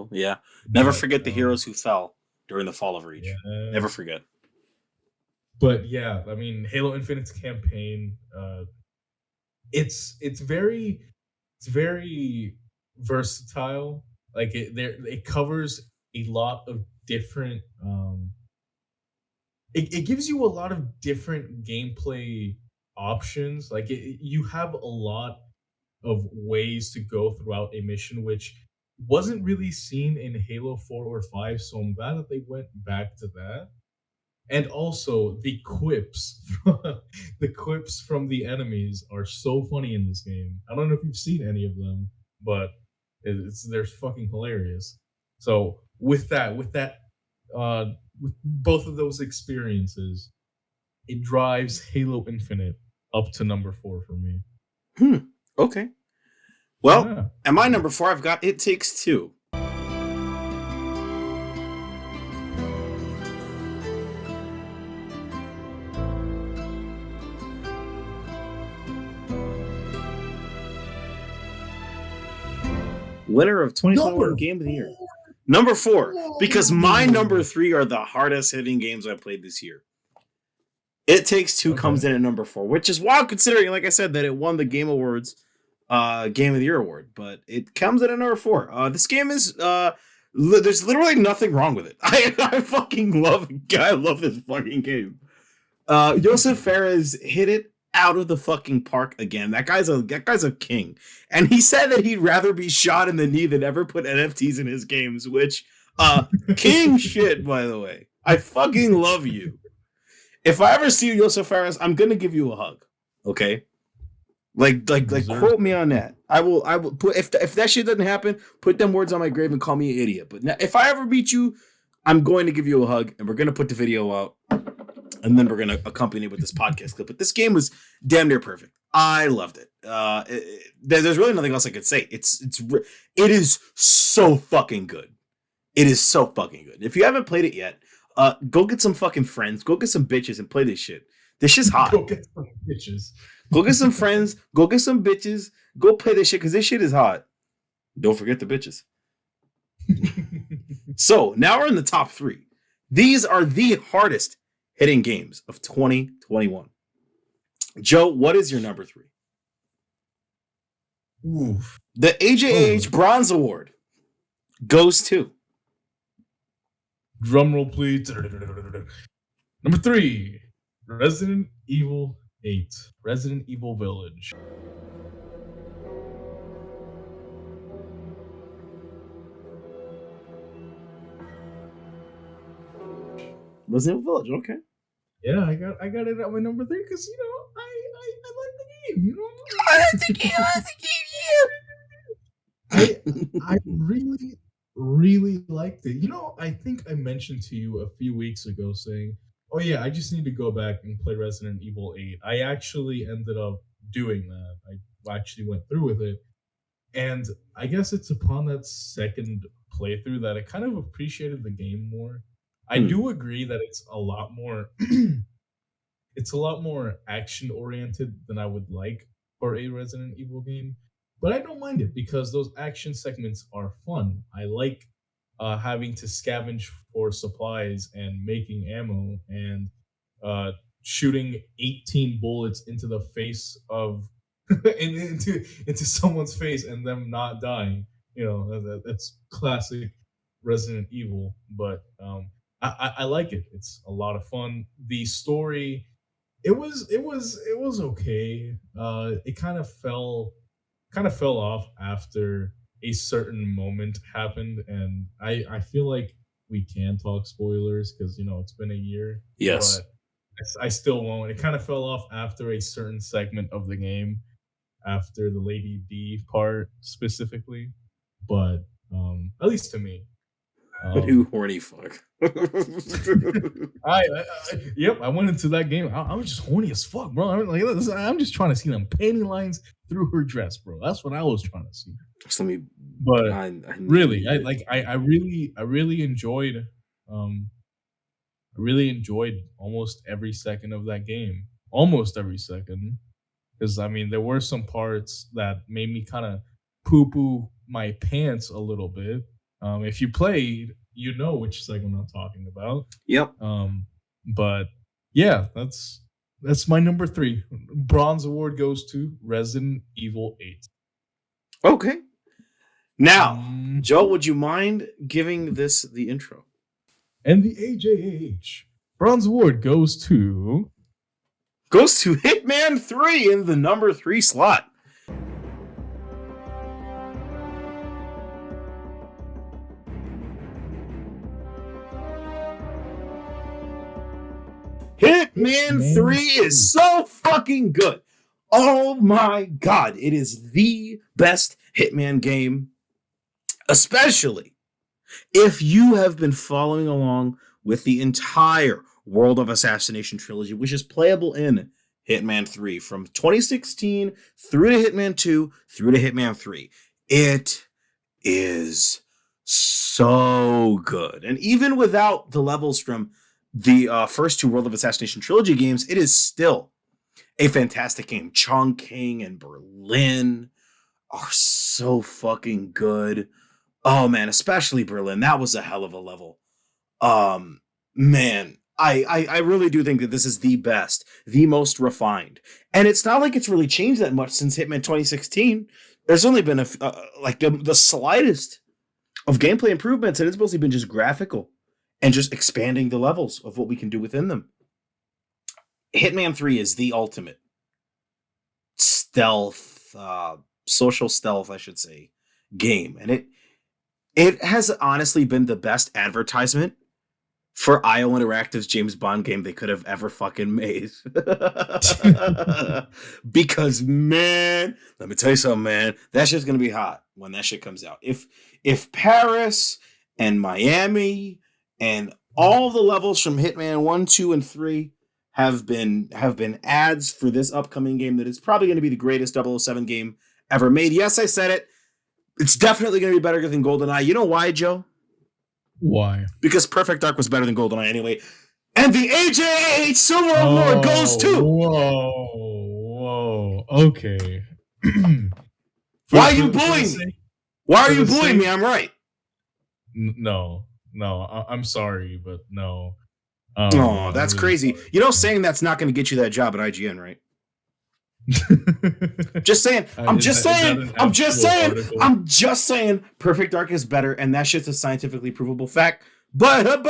But, yeah. Never forget the heroes who fell during the fall of Reach. Yeah. Never forget. But yeah, I mean, Halo Infinite's campaign, it's very versatile. Like it covers a lot of different. It gives you a lot of different gameplay options. Like you have a lot of ways to go throughout a mission, which wasn't really seen in Halo 4 or 5. So I'm glad that they went back to that. And also the quips, from the enemies are so funny in this game. I don't know if you've seen any of them, but they're fucking hilarious. So with both of those experiences, it drives Halo Infinite up to number 4 for me. Okay. Well, Yeah. at my number 4, I've got It Takes Two. Winner of 2021 Game of the Year. Number 4, because my number 3 are the hardest hitting games I played this year. It Takes Two comes in at number 4, which is wild considering, like I said, that it won the Game Awards Game of the Year award, but it comes in at number 4. This game is there's literally nothing wrong with it. I fucking love this fucking game. Josef Fares hit it out of the fucking park again. That guy's a king. And he said that he'd rather be shot in the knee than ever put NFTs in his games, which king shit, by the way. I fucking love you. If I ever see you, Josef Fares, I'm gonna give you a hug. Okay? Like quote me on that. I will put if that shit doesn't happen, put them words on my grave and call me an idiot. But now, if I ever meet you, I'm going to give you a hug and we're gonna put the video out. And then we're going to accompany it with this podcast clip. But this game was damn near perfect. I loved it. There's really nothing else I could say. It is so fucking good. It is so fucking good. If you haven't played it yet, go get some fucking friends. Go get some bitches and play this shit. This shit's hot. Go get some bitches. Go get some friends. Go get some bitches. Go play this shit because this shit is hot. Don't forget the bitches. So now we're in the top 3. These are the hardest hitting games of 2021. Joe, what is your number 3? Oof. The AJAH Bronze Award goes to Drum roll, please. Number 3, Resident Evil 8, Resident Evil Village. Resident Evil Village. Okay. Yeah, I got it at my number 3 because I like the game. I like the game. I really liked it. I think I mentioned to you a few weeks ago saying, "Oh yeah, I just need to go back and play Resident Evil 8." I actually ended up doing that. I actually went through with it, and I guess it's upon that second playthrough that I kind of appreciated the game more. I do agree that it's a lot more action oriented than I would like for a Resident Evil game, but I don't mind it because those action segments are fun. I like having to scavenge for supplies and making ammo and shooting 18 bullets into the face of into someone's face and them not dying. That's classic Resident Evil, but I like it. It's a lot of fun. The story, it was okay. It kind of fell off after a certain moment happened, and I feel like we can talk spoilers because it's been a year. Yes, but I still won't. It kind of fell off after a certain segment of the game, after the Lady D part specifically. But at least to me. You horny fuck. Yep, I went into that game. I was just horny as fuck, bro. I'm just trying to see them panty lines through her dress, bro. That's what I was trying to see. But I really enjoyed almost every second of that game. Almost every second. Because there were some parts that made me kind of poo-poo my pants a little bit. If you played, you know which segment I'm talking about. Yep. But yeah, that's my number 3. Bronze Award goes to Resident Evil 8. Okay. Now, Joe, would you mind giving this the intro? And the AJAH Bronze Award goes to Hitman 3 in the number 3 slot. Hitman 3 is so fucking good. Oh my god, it is the best Hitman game, especially if you have been following along with the entire World of Assassination trilogy, which is playable in Hitman 3 from 2016 through to Hitman 2 through to Hitman 3. It is so good. And even without the levels from the first two World of Assassination trilogy games, it is still a fantastic game. Chongqing and Berlin are so fucking good. Oh man, especially Berlin. That was a hell of a level. Man, I really do think that this is the best, the most refined. And it's not like it's really changed that much since Hitman 2016. There's only been the slightest of gameplay improvements, and it's mostly been just graphical and just expanding the levels of what we can do within them. Hitman 3 is the ultimate stealth, social stealth, I should say, game. And it has honestly been the best advertisement for IO Interactive's James Bond game they could have ever fucking made. Because, man, let me tell you something, man. That shit's gonna be hot when that shit comes out. If Paris and Miami and all the levels from Hitman 1, 2, and 3 have been ads for this upcoming game that is probably going to be the greatest 007 game ever made. Yes, I said it. It's definitely going to be better than GoldenEye. You know why, Joe? Why? Because Perfect Dark was better than GoldenEye anyway. And the AJAH Silver Award goes to... Whoa. Okay. Why are you bullying me? Why are you bullying me? I'm right. No. I'm sorry, but no. Oh, that's really crazy. Sorry. You know, saying that's not going to get you that job at IGN, right? Just saying. I'm just saying. Perfect Dark is better, and that shit's a scientifically provable fact. But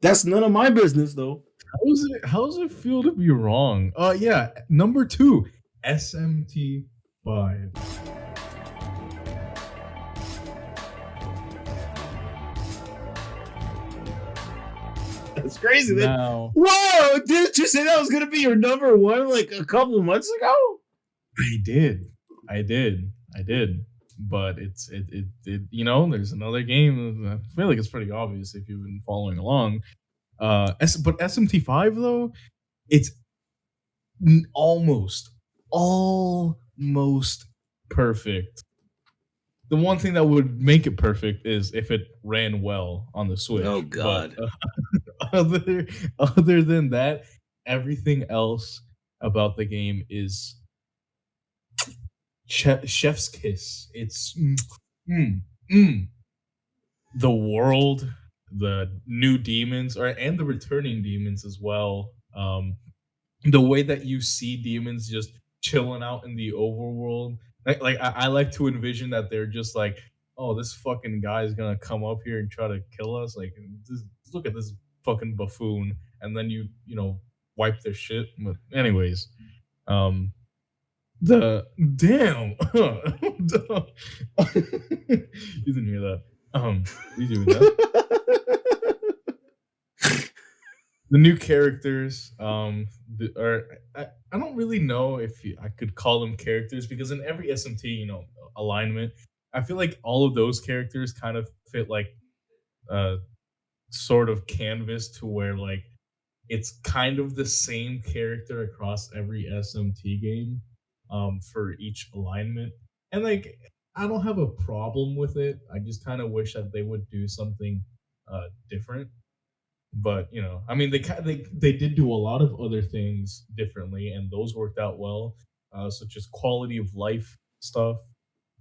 that's none of my business, though. How does it feel to be wrong? Yeah. Number 2, SMT5. That's crazy. Now, whoa! Didn't you say that was gonna be your number one like a couple of months ago? I did. But it's you know, there's another game. I feel like it's pretty obvious if you've been following along. But SMT5 though, it's almost perfect. The one thing that would make it perfect is if it ran well on the Switch. Oh God! But, other than that, everything else about the game is chef's kiss. It's the world, the new demons, and the returning demons as well. The way that you see demons just chilling out in the overworld. Like I like to envision that they're just like, oh, this fucking guy is gonna come up here and try to kill us. Like, just look at this fucking buffoon, and then you wipe their shit. But anyways, the damn, you didn't hear that. You doing that? The new characters, I don't really know if I could call them characters, because in every SMT, alignment, I feel like all of those characters kind of fit like sort of canvas to where like it's kind of the same character across every SMT game for each alignment. And like, I don't have a problem with it. I just kind of wish that they would do something different. But I mean, they did do a lot of other things differently, and those worked out well, such as quality of life stuff.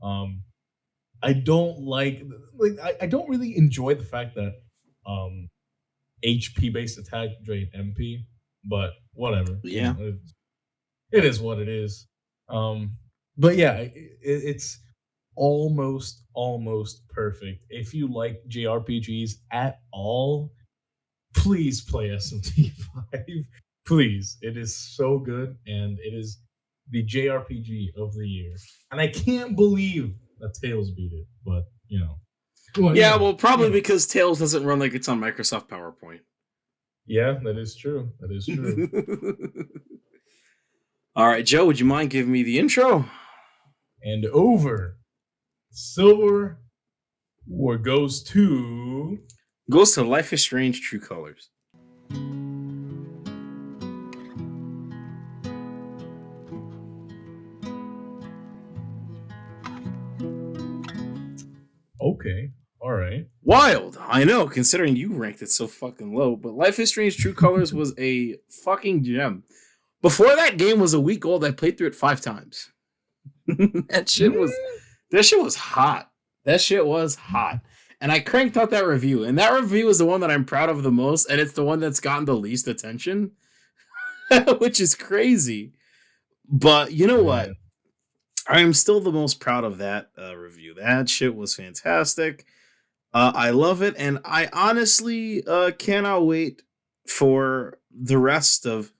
I don't I don't really enjoy the fact that HP based attack drain MP, but whatever. Yeah, it is what it is. But yeah, it's almost perfect. If you like JRPGs at all, please play SMT5. Please. It is so good, and it is the JRPG of the year. And I can't believe that Tails beat it, but well, probably because Tails doesn't run like it's on Microsoft PowerPoint. Yeah, that is true. All right, Joe, would you mind giving me the intro? And over. Silver War goes to Life is Strange True Colors. Okay. All right. Wild, I know, considering you ranked it so fucking low. But Life is Strange: True Colors was a fucking gem. Before that game was a week old, I played through it 5 times. that shit was hot. That shit was hot. And I cranked out that review, and that review is the one that I'm proud of the most, and it's the one that's gotten the least attention, which is crazy. But you know what? I am still the most proud of that review. That shit was fantastic. I love it, and I honestly cannot wait for the rest of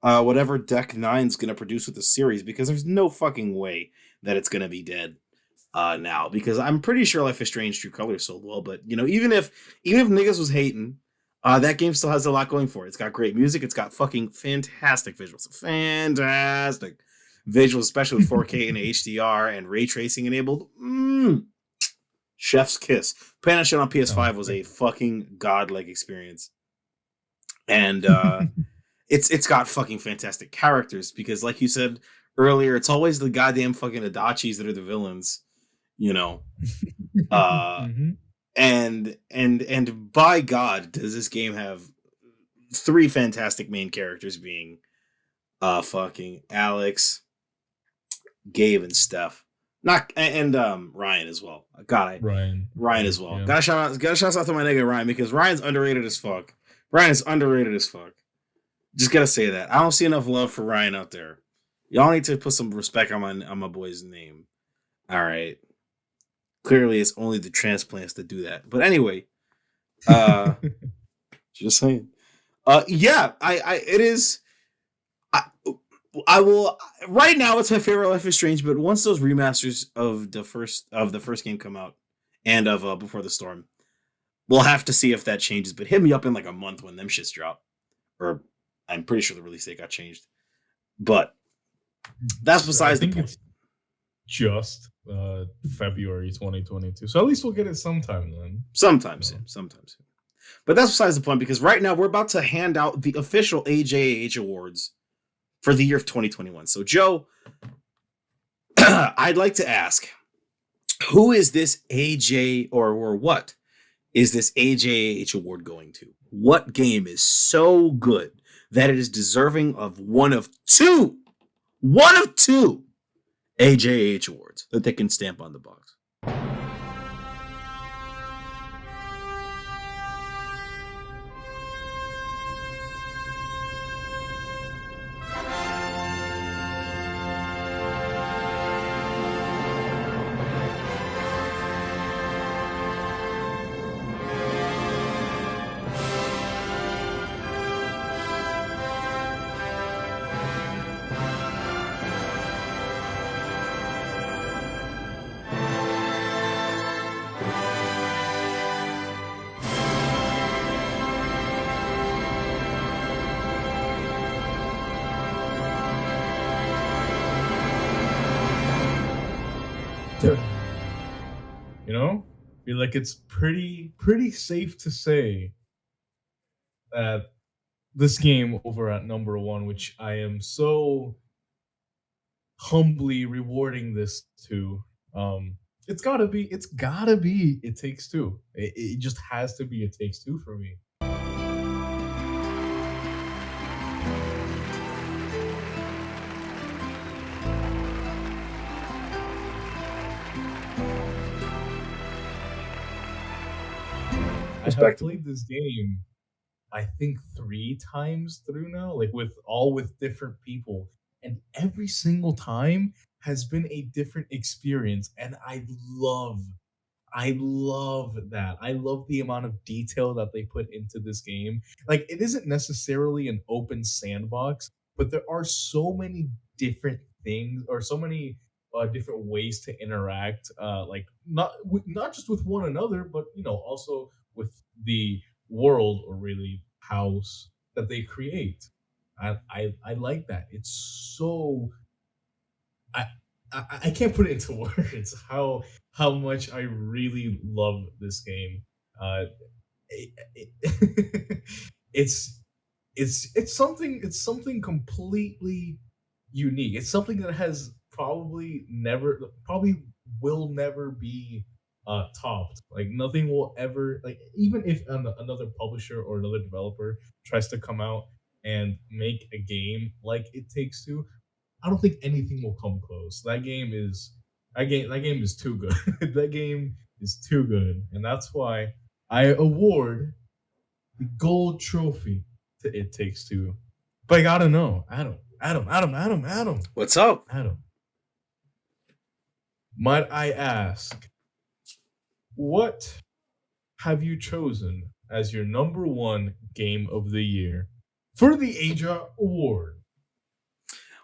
whatever Deck 9 is going to produce with the series, because there's no fucking way that it's going to be dead now, because I'm pretty sure Life is Strange True Colors sold well, but you know, even if niggas was hating, that game still has a lot going for it. It's got great music, it's got fucking fantastic visuals, especially with 4K and HDR and ray tracing enabled. Chef's kiss. Playing that shit on PS5 was a fucking godlike experience, and it's got fucking fantastic characters, because like you said earlier, it's always the goddamn fucking Adachis that are the villains, you know. And by God, does this game have 3 fantastic main characters, being fucking Alex, Gabe, and Steph. Ryan as well. Ryan as well. Yeah. Gotta shout out to my nigga Ryan, because Ryan's underrated as fuck. Just gotta say that. I don't see enough love for Ryan out there. Y'all need to put some respect on my boy's name. All right. Clearly, it's only the transplants that do that. But anyway, just saying. Yeah, it is. I will. Right now, it's my favorite Life is Strange. But once those remasters of the first game come out, and of Before the Storm, we'll have to see if that changes. But hit me up in like a month when them shits drop, or I'm pretty sure the release date got changed. But that's besides the point. Just February 2022. So at least we'll get it sometime then. Sometime soon. But that's besides the point, because right now we're about to hand out the official AJAH awards for the year of 2021. So, Joe, I'd like to ask, who is this AJ or what is this AJAH award going to? What game is so good that it is deserving of one of two AJAH awards that they can stamp on the box? You know, I feel like it's pretty safe to say that this game over at number 1, which I am so humbly rewarding this to, it's gotta be It Takes Two. It just has to be It Takes Two for me. I have played this game, I think 3 times through now, like with different people, and every single time has been a different experience, and I love that. I love the amount of detail that they put into this game. Like, it isn't necessarily an open sandbox, but there are so many different things, or so many different ways to interact, like not just with one another, but also with the world, or really house that they create. I like that. It's so I can't put it into words how much I really love this game. It's something completely unique. It's something that has probably will never be topped. Like nothing will ever like even if another publisher or another developer tries to come out and make a game like It Takes Two, I don't think anything will come close. That game is too good. That game is too good, and that's why I award the gold trophy to It Takes Two. But I gotta know, Adam, What's up? Adam. Might I ask, what have you chosen as your number one game of the year for the AJAH Award?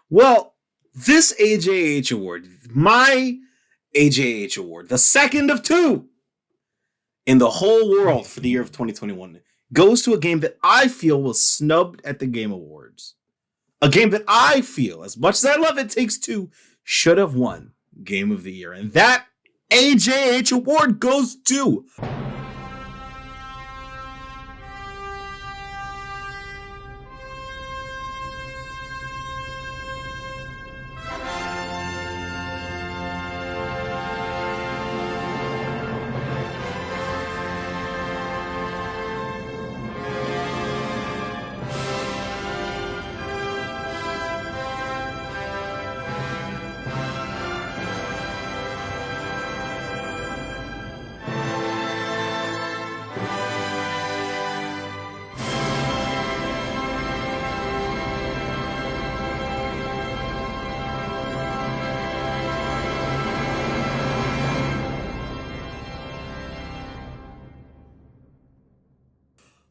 Well, this AJAH award, my AJAH award, the second of two in the whole world for the year of 2021, goes to a game that I feel was snubbed at the Game Awards. A game that I feel, as much as I love It Takes Two, should have won Game of the Year. And that AJAH award goes to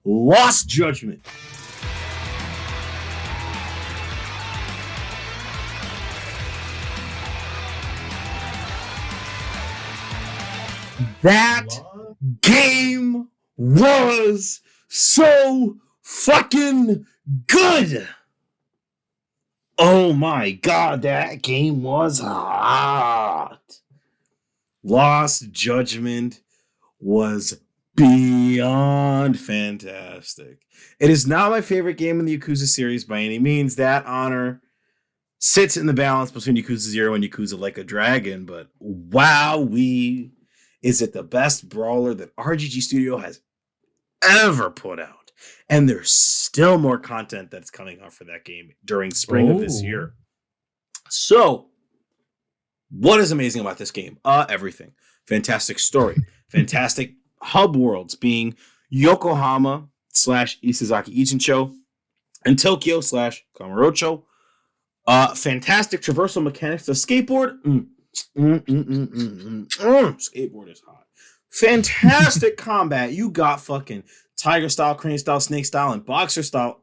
Lost Judgment. That game was so fucking good. Oh my god, that game was hot. Lost Judgment was beyond fantastic. It is not my favorite game in the Yakuza series by any means. That honor sits in the balance between Yakuza 0 and Yakuza Like a Dragon, but wowee, is it the best brawler that RGG Studio has ever put out. And there's still more content that's coming out for that game during spring of this year. So, what is amazing about this game? Everything. Fantastic story. Fantastic hub worlds, being Yokohama / Isazaki Ichincho and Tokyo / Kamurocho. Fantastic traversal mechanics. The skateboard. Skateboard is hot. Fantastic combat. You got fucking tiger style, crane style, snake style, and boxer style.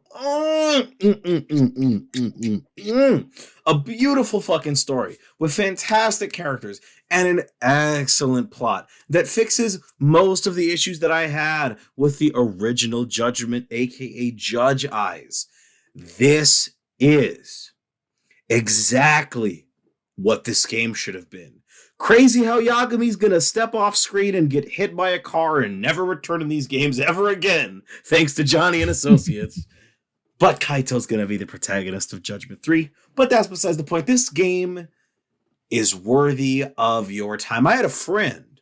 A beautiful fucking story with fantastic characters and an excellent plot that fixes most of the issues that I had with the original Judgment, aka Judge Eyes. This is exactly what this game should have been. Crazy how Yagami's gonna step off screen and get hit by a car and never return in these games ever again, thanks to Johnny and Associates. But Kaito's gonna be the protagonist of Judgment 3. But that's besides the point. This game is worthy of your time. I had a friend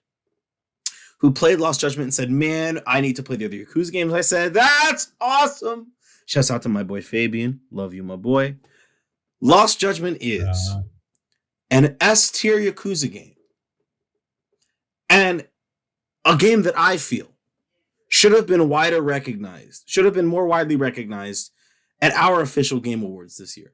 who played Lost Judgment and said, man, I need to play the other Yakuza games. I said, that's awesome. Shouts out to my boy Fabian. Love you, my boy. Lost Judgment is an S-tier Yakuza game. And a game that I feel should have been more widely recognized at our official Game Awards this year.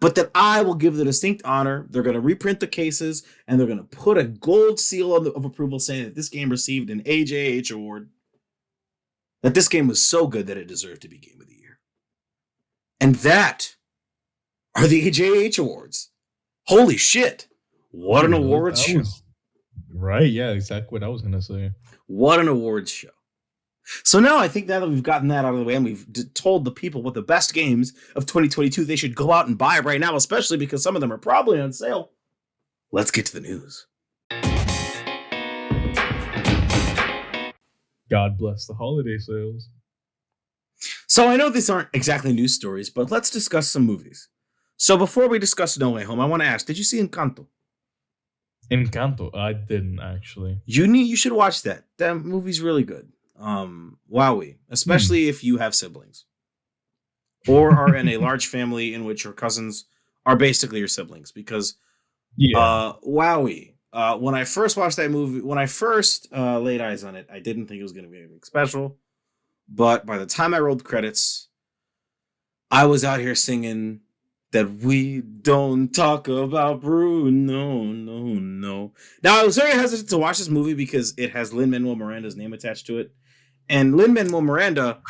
But that I will give the distinct honor. They're going to reprint the cases and they're going to put a gold seal of approval saying that this game received an AJAH award. That this game was so good that it deserved to be Game of the Year. And that are the AJAH awards. Holy shit. What an awards show. Right, yeah, exactly what I was going to say. What an awards show. So now I think now that we've gotten that out of the way and we've told the people what the best games of 2022 they should go out and buy right now, especially because some of them are probably on sale. Let's get to the news. God bless the holiday sales. So I know these aren't exactly news stories, but let's discuss some movies. So before we discuss No Way Home, I want to ask, did you see Encanto? Encanto. I didn't actually. You should watch that. That movie's really good. Wowie, especially if you have siblings or are in a large family in which your cousins are basically your siblings. Because Wowie, when I first watched that movie, when I first laid eyes on it, I didn't think it was going to be anything special. But by the time I rolled credits, I was out here singing that we don't talk about Bruno, no. Now, I was very hesitant to watch this movie because it has Lin-Manuel Miranda's name attached to it. And Lin-Manuel Miranda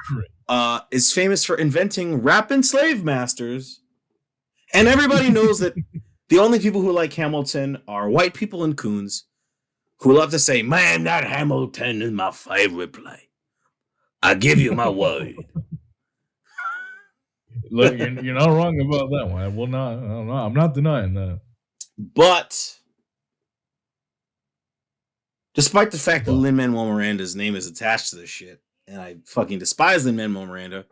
is famous for inventing rapping slave masters. And everybody knows that the only people who like Hamilton are white people and coons who love to say, man, that Hamilton is my favorite play. I give you my word. Look, you're not wrong about that one. I will not. I'm not denying that. But despite the fact that Lin-Manuel Miranda's name is attached to this shit, and I fucking despise Lin-Manuel Miranda,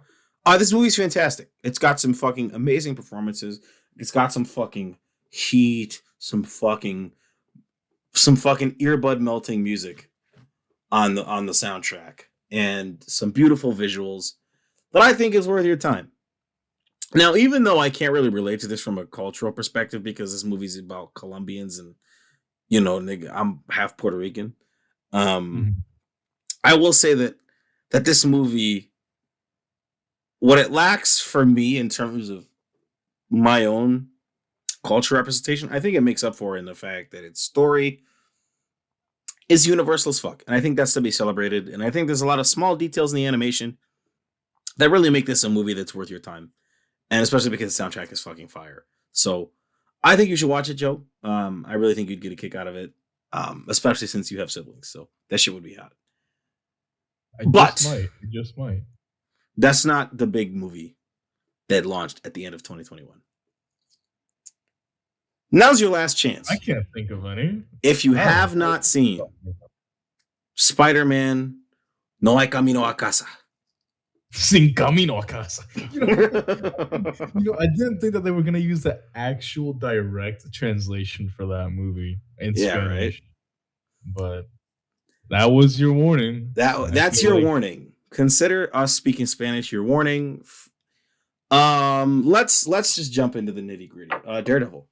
this movie's fantastic. It's got some fucking amazing performances. It's got some fucking heat, some fucking earbud melting music on the soundtrack, and some beautiful visuals that I think is worth your time. Now, even though I can't really relate to this from a cultural perspective because this movie's about Colombians and, you know, nigga, I'm half Puerto Rican. I will say that this movie, what it lacks for me in terms of my own culture representation, I think it makes up for in the fact that its story is universal as fuck. And I think that's to be celebrated. And I think there's a lot of small details in the animation that really make this a movie that's worth your time. And especially because the soundtrack is fucking fire. So I think you should watch it, Joe. I really think you'd get a kick out of it. Especially since you have siblings. So that shit would be hot. I just might. That's not the big movie that launched at the end of 2021. Now's your last chance. I can't think of any. If you have not seen Spider-Man No Hay Camino a Casa. Sin camino a casa. I didn't think that they were going to use the actual direct translation for that movie in Spanish. Right? But that was your warning. That's your warning. Consider us speaking Spanish your warning. Let's just jump into the nitty-gritty. Daredevil.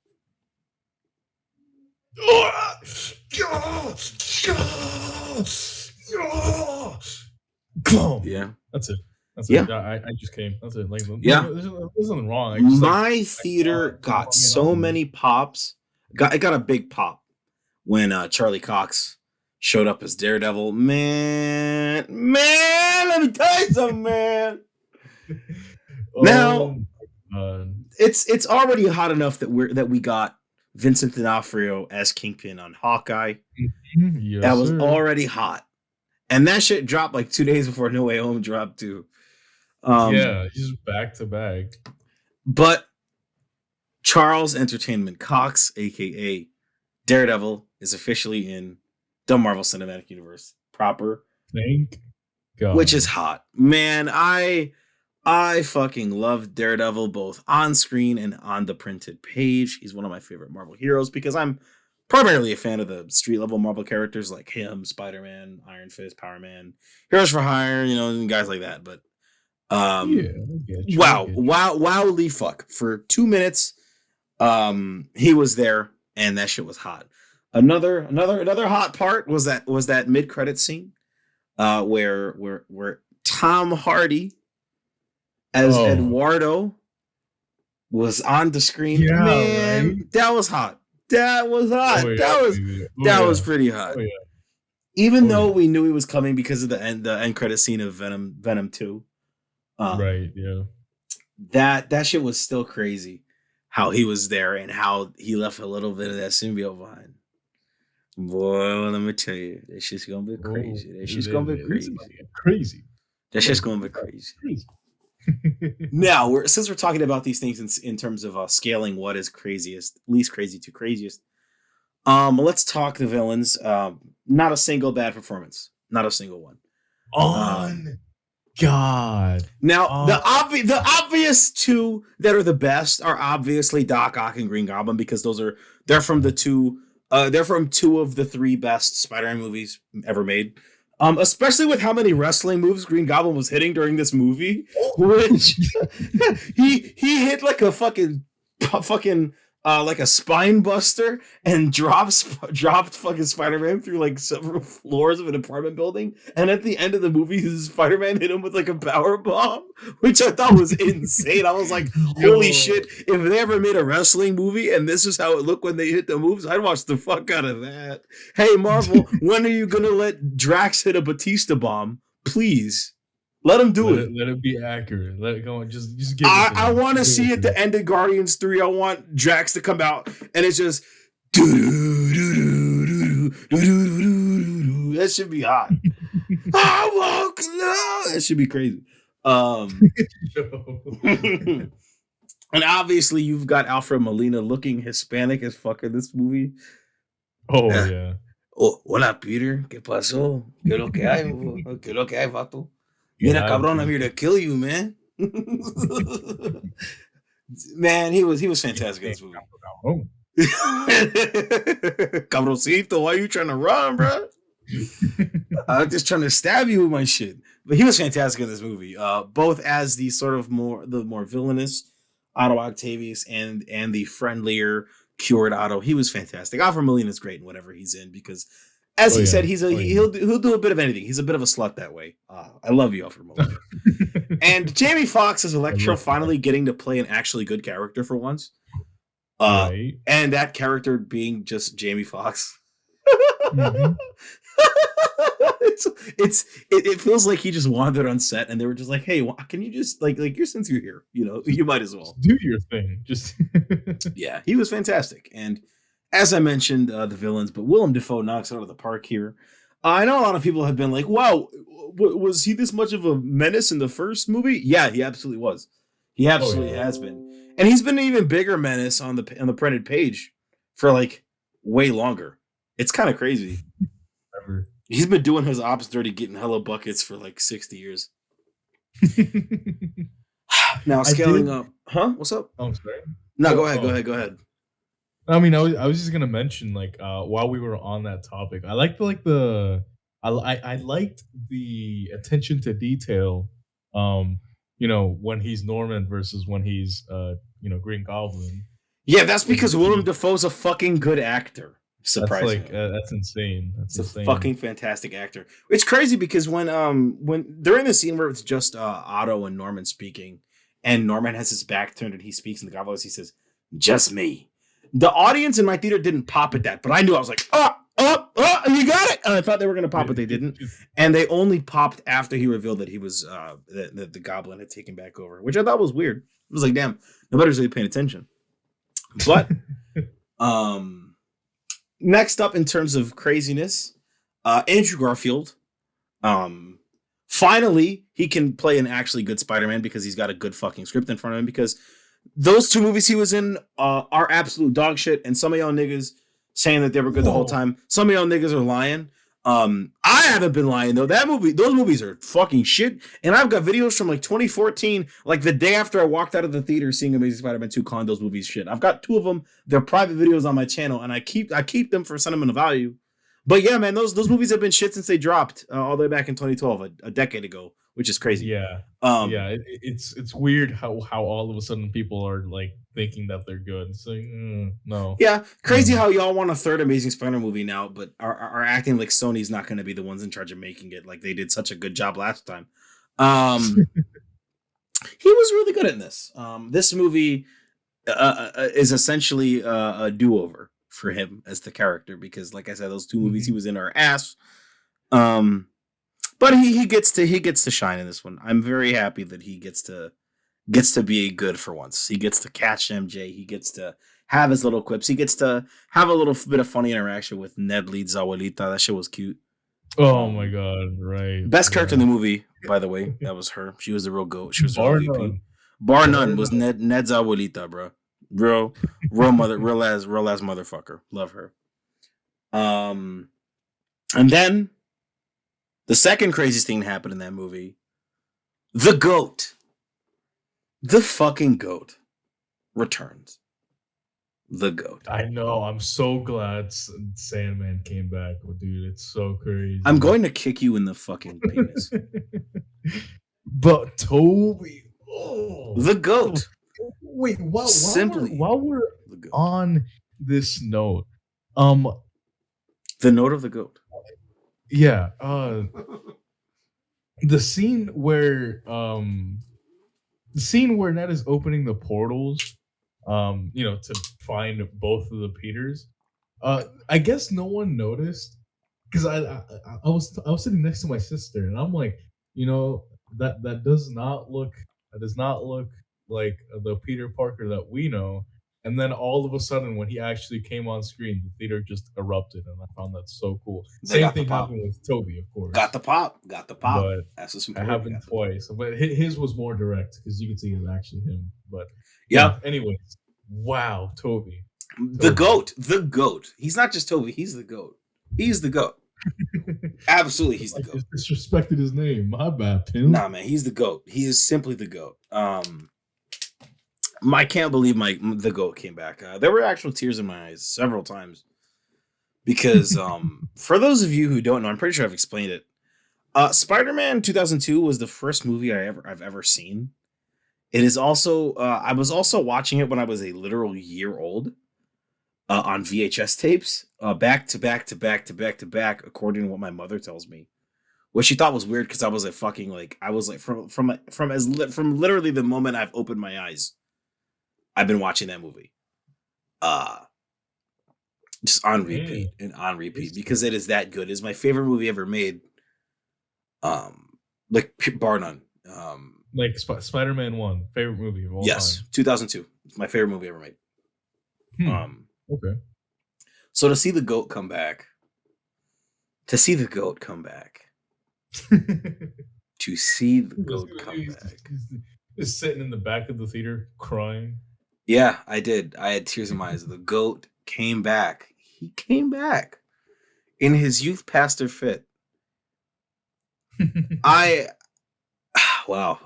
Yeah. That's it. Yeah, I just came. That's it. Like, yeah, there's nothing wrong. My theater got so many pops. It got a big pop when Charlie Cox showed up as Daredevil. Man, let me tell you something, man. Now, it's already hot enough that we got Vincent D'Onofrio as Kingpin on Hawkeye. Yes, that was already hot, and that shit dropped like 2 days before No Way Home dropped too. Just back to back. But Charles Entertainment Cox, aka Daredevil, is officially in the Marvel Cinematic Universe proper. Thank God. Which is hot. Man, I fucking love Daredevil both on screen and on the printed page. He's one of my favorite Marvel heroes because I'm primarily a fan of the street level Marvel characters like him, Spider-Man, Iron Fist, Power Man, Heroes for Hire, you know, and guys like that. But wowly fuck. For 2 minutes, he was there and that shit was hot. Another hot part was that mid-credit scene where Tom Hardy as Eduardo was on the screen. Yeah, man, right? That was hot. That was hot. That was pretty hot. Oh, yeah. Even though we knew he was coming because of the end credit scene of Venom 2. Right, yeah. That shit was still crazy. How he was there and how he left a little bit of that symbiote behind. Boy, let me tell you, that shit's gonna be crazy. That shit's gonna be crazy. Crazy. That shit's gonna be crazy. Now, since we're talking about these things in terms of scaling what is craziest, least crazy to craziest, let's talk the villains. Not a single bad performance. Not a single one. God. Now, the obvious two that are the best are obviously Doc Ock and Green Goblin because they're from the two They're from two of the three best Spider-Man movies ever made. Especially with how many wrestling moves Green Goblin was hitting during this movie, which he hit like a fucking like a spine buster and dropped fucking Spider-Man through like several floors of an apartment building. And at the end of the movie, Spider-Man hit him with like a power bomb, which I thought was insane. I was like, holy shit, if they ever made a wrestling movie and this is how it looked when they hit the moves, I'd watch the fuck out of that. Hey, Marvel, when are you going to let Drax hit a Batista bomb? Please. Let him do it. Let it be accurate. Let it go. Just give it. I want to see at the end of Guardians 3. I want Drax to come out and it's just that should be hot. I won't know. That should be crazy. And obviously you've got Alfred Molina looking Hispanic as fuck in this movie. Oh yeah. Oh, hola Peter. ¿Qué pasó? ¿Qué lo que hay? ¿Qué lo que hay, vato? Mira, cabrón, I'm here to kill you, man. Man, he was fantastic in this movie. Cabroncito, why are you trying to run, bro? I'm just trying to stab you with my shit. But he was fantastic in this movie, both as the sort of more villainous Otto Octavius and the friendlier, cured Otto. He was fantastic. Alfred Molina's great in whatever he's in because, as he said, he'll do a bit of anything. He's a bit of a slut that way. I love you, Alfred Molina. And Jamie Foxx as Electro finally getting to play an actually good character for once. Right. And that character being just Jamie Foxx. Mm-hmm. It feels like he just wandered on set and they were just like, hey, can you just like since you're here, you might as well do your thing. Just yeah, he was fantastic. And as I mentioned, the villains, but Willem Dafoe knocks it out of the park here. I know a lot of people have been like, wow, was he this much of a menace in the first movie? Yeah, he absolutely was. He absolutely has been. And he's been an even bigger menace on the printed page for like way longer. It's kind of crazy. Ever. He's been doing his ops dirty, getting hella buckets for like 60 years. Now scaling up. Huh? What's up? Oh, I'm sorry. No, go ahead. I mean, I was just gonna mention like while we were on that topic, I liked I liked the attention to detail. When he's Norman versus when he's Green Goblin. Yeah, that's because Willem Dafoe's a fucking good actor. Surprisingly, that's insane. That's insane. A fucking fantastic actor. It's crazy because when during the scene where it's just Otto and Norman speaking, and Norman has his back turned and he speaks in the Goblin voice, he says, "Just me." The audience in my theater didn't pop at that, but I knew I was like, you got it. And I thought they were going to pop, but they didn't. And they only popped after he revealed that he was that the Goblin had taken back over, which I thought was weird. It was like, damn, nobody's really paying attention. But next up in terms of craziness, Andrew Garfield. Finally, he can play an actually good Spider-Man because he's got a good fucking script in front of him, because those two movies he was in are absolute dog shit, and some of y'all niggas saying that they were good the whole time. Some of y'all niggas are lying. I haven't been lying though. Those movies are fucking shit, and I've got videos from like 2014, like the day after I walked out of the theater seeing Amazing Spider-Man 2, calling those movies shit. I've got two of them. They're private videos on my channel, and I keep them for sentimental value. But yeah, man, those movies have been shit since they dropped all the way back in 2012, a decade ago, which is crazy. Yeah, it's weird how all of a sudden people are like thinking that they're good. It's like, no. Yeah, crazy how y'all want a third Amazing Spider-Man movie now, but are acting like Sony's not going to be the ones in charge of making it, like they did such a good job last time. He was really good in this. This movie is essentially a do-over for him as the character, because like I said, those two movies he was in are ass. But he gets to shine in this one. I'm very happy that he gets to be good for once. He gets to catch MJ. He gets to have his little quips. He gets to have a little bit of funny interaction with Ned Leeds' abuelita. That shit was cute. Oh my god! Right. Best character in the movie, by the way. That was her. She was the real goat. She was the real VP. Bar none was Ned's abuelita, bro. Real mother, real ass motherfucker. Love her. And then the second craziest thing that happened in that movie, the GOAT, the fucking GOAT returns. The GOAT. I know. I'm so glad Sandman came back, dude. It's so crazy. I'm going to kick you in the fucking penis. But Toby, oh, The GOAT. Wait, Simply while we're the GOAT. on this note, The note of the GOAT. yeah, the scene where Ned is opening the portals, to find both of the Peters. I guess no one noticed because I was sitting next to my sister and I'm like, that does not look like the Peter Parker that we know. And then all of a sudden, when he actually came on screen, the theater just erupted, and I found that so cool. Same thing happened with Toby, of course. Got the pop. But That's what's I important. happened twice, but his was more direct because you could see it was actually him. But Yeah. Anyways, wow, Toby. The GOAT. The GOAT. He's not just Toby. He's the GOAT. He's the GOAT. Absolutely, he's the GOAT. Disrespected his name. My bad, Tim. Nah, man, he's the GOAT. He is simply the GOAT. I can't believe the GOAT came back. There were actual tears in my eyes several times because for those of you who don't know, I'm pretty sure I've explained it. Spider-Man 2002 was the first movie I've ever seen. It is also I was also watching it when I was a literal year old on VHS tapes, back to back to back to back to back, according to what my mother tells me. Which she thought was weird because I was like fucking like I was like from literally the moment I've opened my eyes, I've been watching that movie. Just on repeat and on repeat because it is that good. It's my favorite movie ever made. Like bar none. Like Spider-Man 1, favorite movie of all time. Yes, 2002. It's my favorite movie ever made. Okay. So to see the GOAT come back, to see the GOAT come back, Just sitting in the back of the theater crying. Yeah, I did. I had tears in my eyes. The GOAT came back. He came back in his youth pastor fit. I will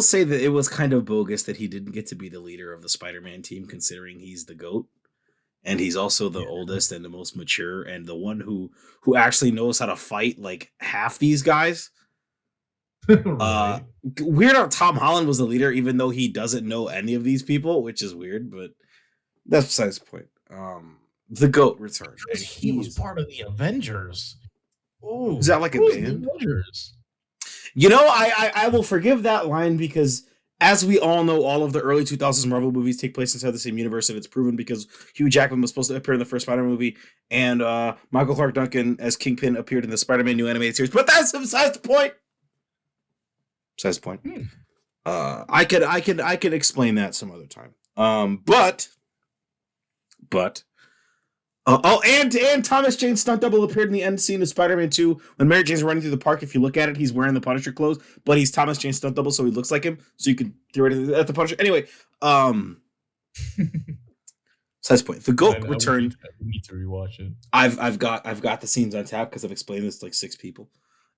say that it was kind of bogus that he didn't get to be the leader of the Spider-Man team, considering he's the GOAT. And he's also the oldest and the most mature and the one who actually knows how to fight like half these guys. Right. Weird how Tom Holland was the leader, even though he doesn't know any of these people, which is weird, but that's besides the point. The GOAT returned. And he was part of the Avengers. Is that like a band? Avengers. I will forgive that line because, as we all know, all of the early 2000s Marvel movies take place inside the same universe, and it's proven because Hugh Jackman was supposed to appear in the first Spider-Man movie, and Michael Clark Duncan as Kingpin appeared in the Spider-Man new animated series. But that's besides the point. Besides the point. I could explain that some other time. And Thomas Jane's stunt double appeared in the end scene of Spider-Man 2 when Mary Jane's running through the park. If you look at it, he's wearing the Punisher clothes, but he's Thomas Jane's stunt double, so he looks like him. So you could theoretically at the Punisher. Anyway, besides the point. The GOAT returned. I need to rewatch it. I've got the scenes on tap because I've explained this to like 6 people.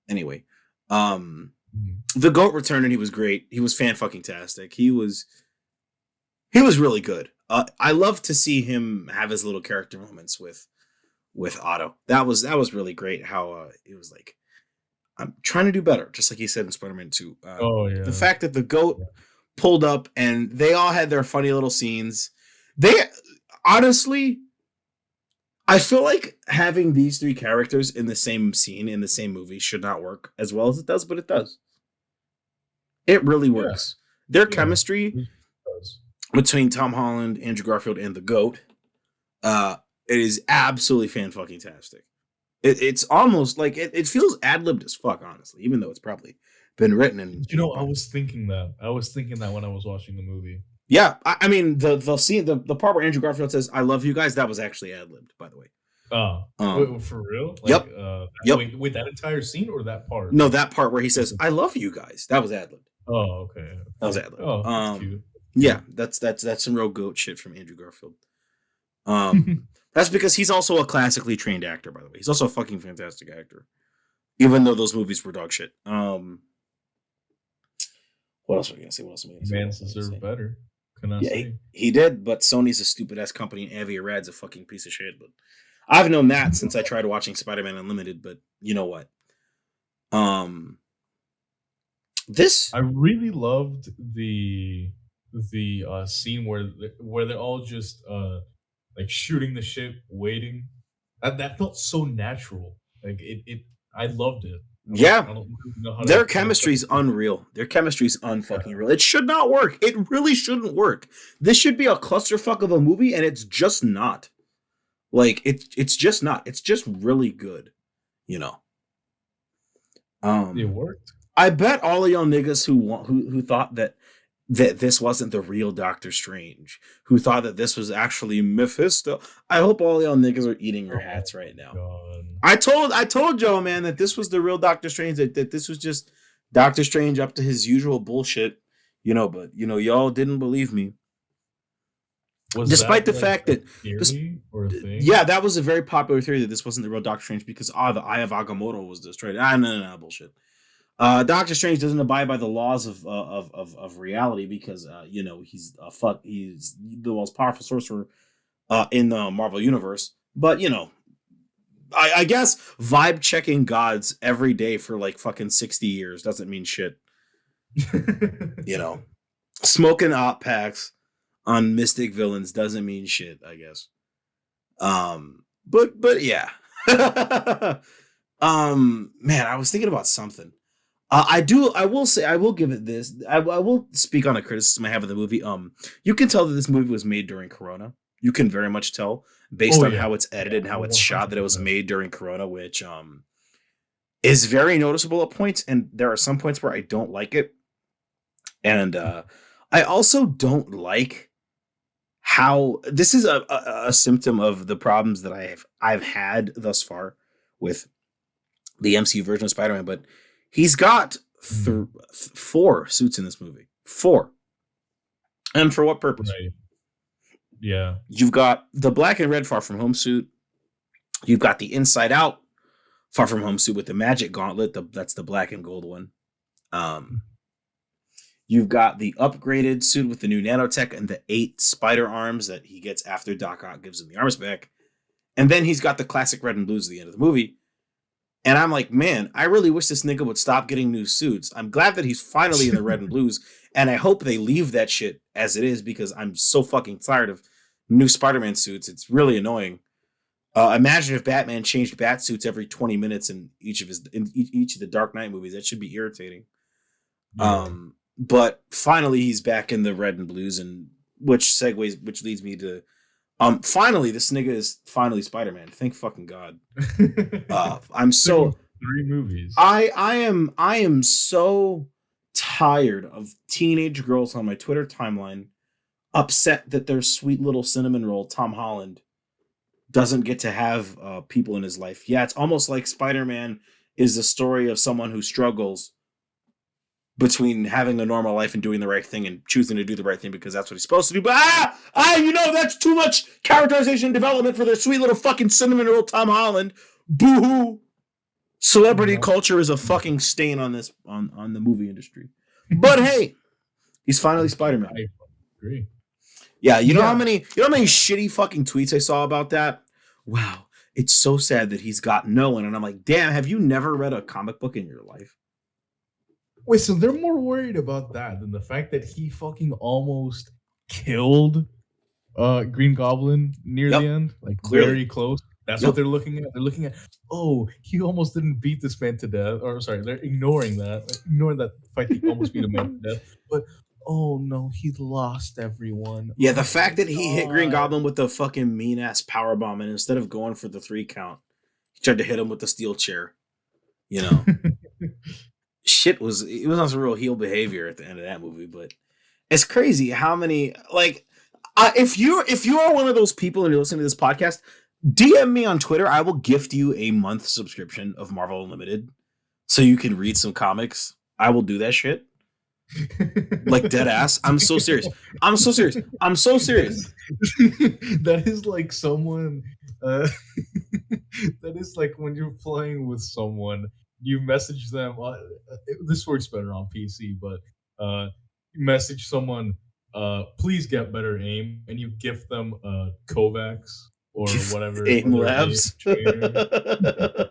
Anyway, the GOAT returned and he was great. He was fan-fucking-tastic. He was really good. I love to see him have his little character moments with Otto. That was really great. How it was like, I'm trying to do better, just like he said in Spider-Man 2. The fact that the GOAT pulled up and they all had their funny little scenes. They honestly, I feel like having these 3 characters in the same scene in the same movie should not work as well as it does, but it does. It really works. Their chemistry between Tom Holland, Andrew Garfield, and the GOAT, it is absolutely fan-fucking-tastic. It's almost like it feels ad-libbed as fuck, honestly, even though it's probably been written in. I was thinking that. When I was watching the movie. Yeah, I mean the scene, the part where Andrew Garfield says "I love you guys," that was actually ad-libbed, by the way. Wait, for real? Yep. Wait, that entire scene or that part? No, that part where he says "I love you guys." That was ad-libbed. Oh, okay. That was ad-libbed. Oh, that's cute. Yeah, that's some real GOAT shit from Andrew Garfield. That's because he's also a classically trained actor, by the way. He's also a fucking fantastic actor, even though those movies were dog shit. What else am I gonna say? Man deserves better. Can I Yeah, say? he did, but Sony's a stupid ass company, and Avi Arad's a fucking piece of shit. But I've known that since I tried watching Spider-Man Unlimited. But you know what? Um, this I really loved the scene where they're all just like shooting the shit, waiting. That felt so natural. Like it I loved it. Yeah, I don't really know how their to chemistry's unreal. Their chemistry's unfucking real. It should not work. It really shouldn't work. This should be a clusterfuck of a movie, and it's just not. Like it's just not. It's just really good. You know. it worked. I bet all of y'all niggas who thought that this wasn't the real Doctor Strange, who thought that this was actually Mephisto. I hope all y'all niggas are eating your hats right now. God. I told y'all, man, that this was the real Doctor Strange, that this was just Doctor Strange up to his usual bullshit, but y'all didn't believe me. Was Despite that, the like, fact a that theory or a thing? yeah, that was a very popular theory that this wasn't the real Doctor Strange because the Eye of Agamotto was destroyed. No, bullshit. Doctor Strange doesn't abide by the laws of reality because he's he's the most powerful sorcerer in the Marvel universe. But I guess vibe checking gods every day for like fucking 60 years doesn't mean shit. Smoking op packs on mystic villains doesn't mean shit, I guess. But yeah. Man, I was thinking about something. I will give it this. I will speak on a criticism I have of the movie. You can tell that this movie was made during Corona. You can very much tell based on how it's edited and how it's shot that it was 100%. made during Corona, which is very noticeable at points. And there are some points where I don't like it. And I also don't like how this is a symptom of the problems that I've had thus far with the MCU version of Spider-Man, but he's got 4 suits in this movie. 4. And for what purpose? Right. Yeah. You've got the black and red Far From Home suit. You've got the Inside Out Far From Home suit with the magic gauntlet. That's the black and gold one. You've got the upgraded suit with the new nanotech and the 8 spider arms that he gets after Doc Ock gives him the arms back. And then he's got the classic red and blues at the end of the movie. And I'm like, man, I really wish this nigga would stop getting new suits. I'm glad that he's finally in the red and blues. And I hope they leave that shit as it is because I'm so fucking tired of new Spider-Man suits. It's really annoying. Imagine if Batman changed bat suits every 20 minutes in each of the Dark Knight movies. That should be irritating. Yeah. But finally he's back in the red and blues, and which leads me to finally this nigga is finally Spider-Man. Thank fucking God. I'm so 3 movies. I am so tired of teenage girls on my Twitter timeline upset that their sweet little cinnamon roll Tom Holland doesn't get to have people in his life. Yeah, it's almost like Spider-Man is the story of someone who struggles between having a normal life and doing the right thing and choosing to do the right thing because that's what he's supposed to do. But that's too much characterization and development for their sweet little fucking cinnamon roll Tom Holland. Boo-hoo. Celebrity culture is a fucking stain on this on the movie industry. But hey, he's finally Spider-Man. I agree. Yeah, you know how many shitty fucking tweets I saw about that? Wow, it's so sad that he's got no one. And I'm like, damn, have you never read a comic book in your life? Wait, so they're more worried about that than the fact that he fucking almost killed Green Goblin near the end? Like, clearly. Very close. That's what they're looking at. They're looking at, oh, he almost didn't beat this man to death. Or, sorry, they're ignoring that. Ignoring that fight he almost beat a man to death. But, oh, no, he lost everyone. Yeah, the fact that he hit Green Goblin with the fucking mean-ass powerbomb, and instead of going for the 3 count, he tried to hit him with the steel chair. Shit was on some real heel behavior at the end of that movie, but it's crazy how many if you are one of those people and you're listening to this podcast, DM me on Twitter. I will gift you a month subscription of Marvel Unlimited so you can read some comics. I will do that shit. Like dead ass. I'm so serious. That is like someone that is like when you're playing with someone, you message them. This works better on PC, but you message someone, please get better aim, and you gift them Kovacs or whatever Aim other Labs. trainer.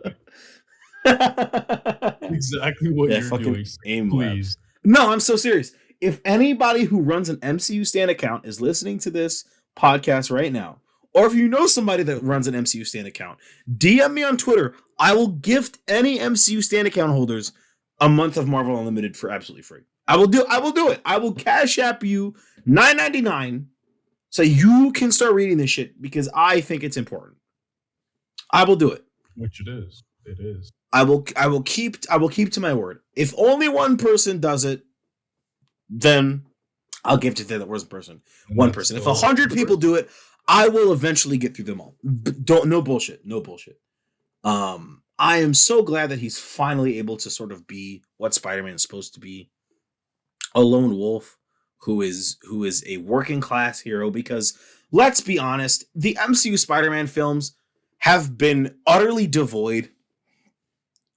Exactly what Yeah, you're fucking doing. Aim Please. Labs. No, I'm so serious. If anybody who runs an MCU Stan account is listening to this podcast right now, or if you know somebody that runs an MCU Stan account, DM me on Twitter. I will gift any MCU Stan account holders a month of Marvel Unlimited for absolutely free. I will do it. I will cash app you $9.99 so you can start reading this shit because I think it's important. I will do it. Which it is. It is. I will keep to my word. If only one person does it, then I'll give it to the worst person. One person. If 100 people do it, I will eventually get through them all. No bullshit. I am so glad that he's finally able to sort of be what Spider-Man is supposed to be. A lone wolf who is a working class hero, because let's be honest, the MCU Spider-Man films have been utterly devoid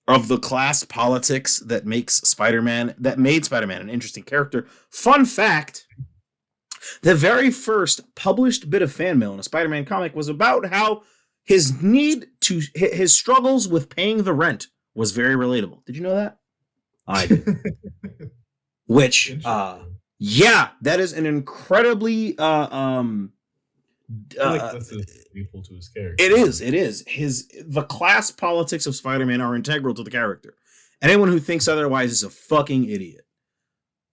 of the class politics that made Spider-Man an interesting character. Fun fact, the very first published bit of fan mail in a Spider-Man comic was about how his struggles with paying the rent was very relatable. Did you know that? I did. Which, yeah, that is an incredibly I like that's equal to his character. It is. The class politics of Spider-Man are integral to the character. Anyone who thinks otherwise is a fucking idiot.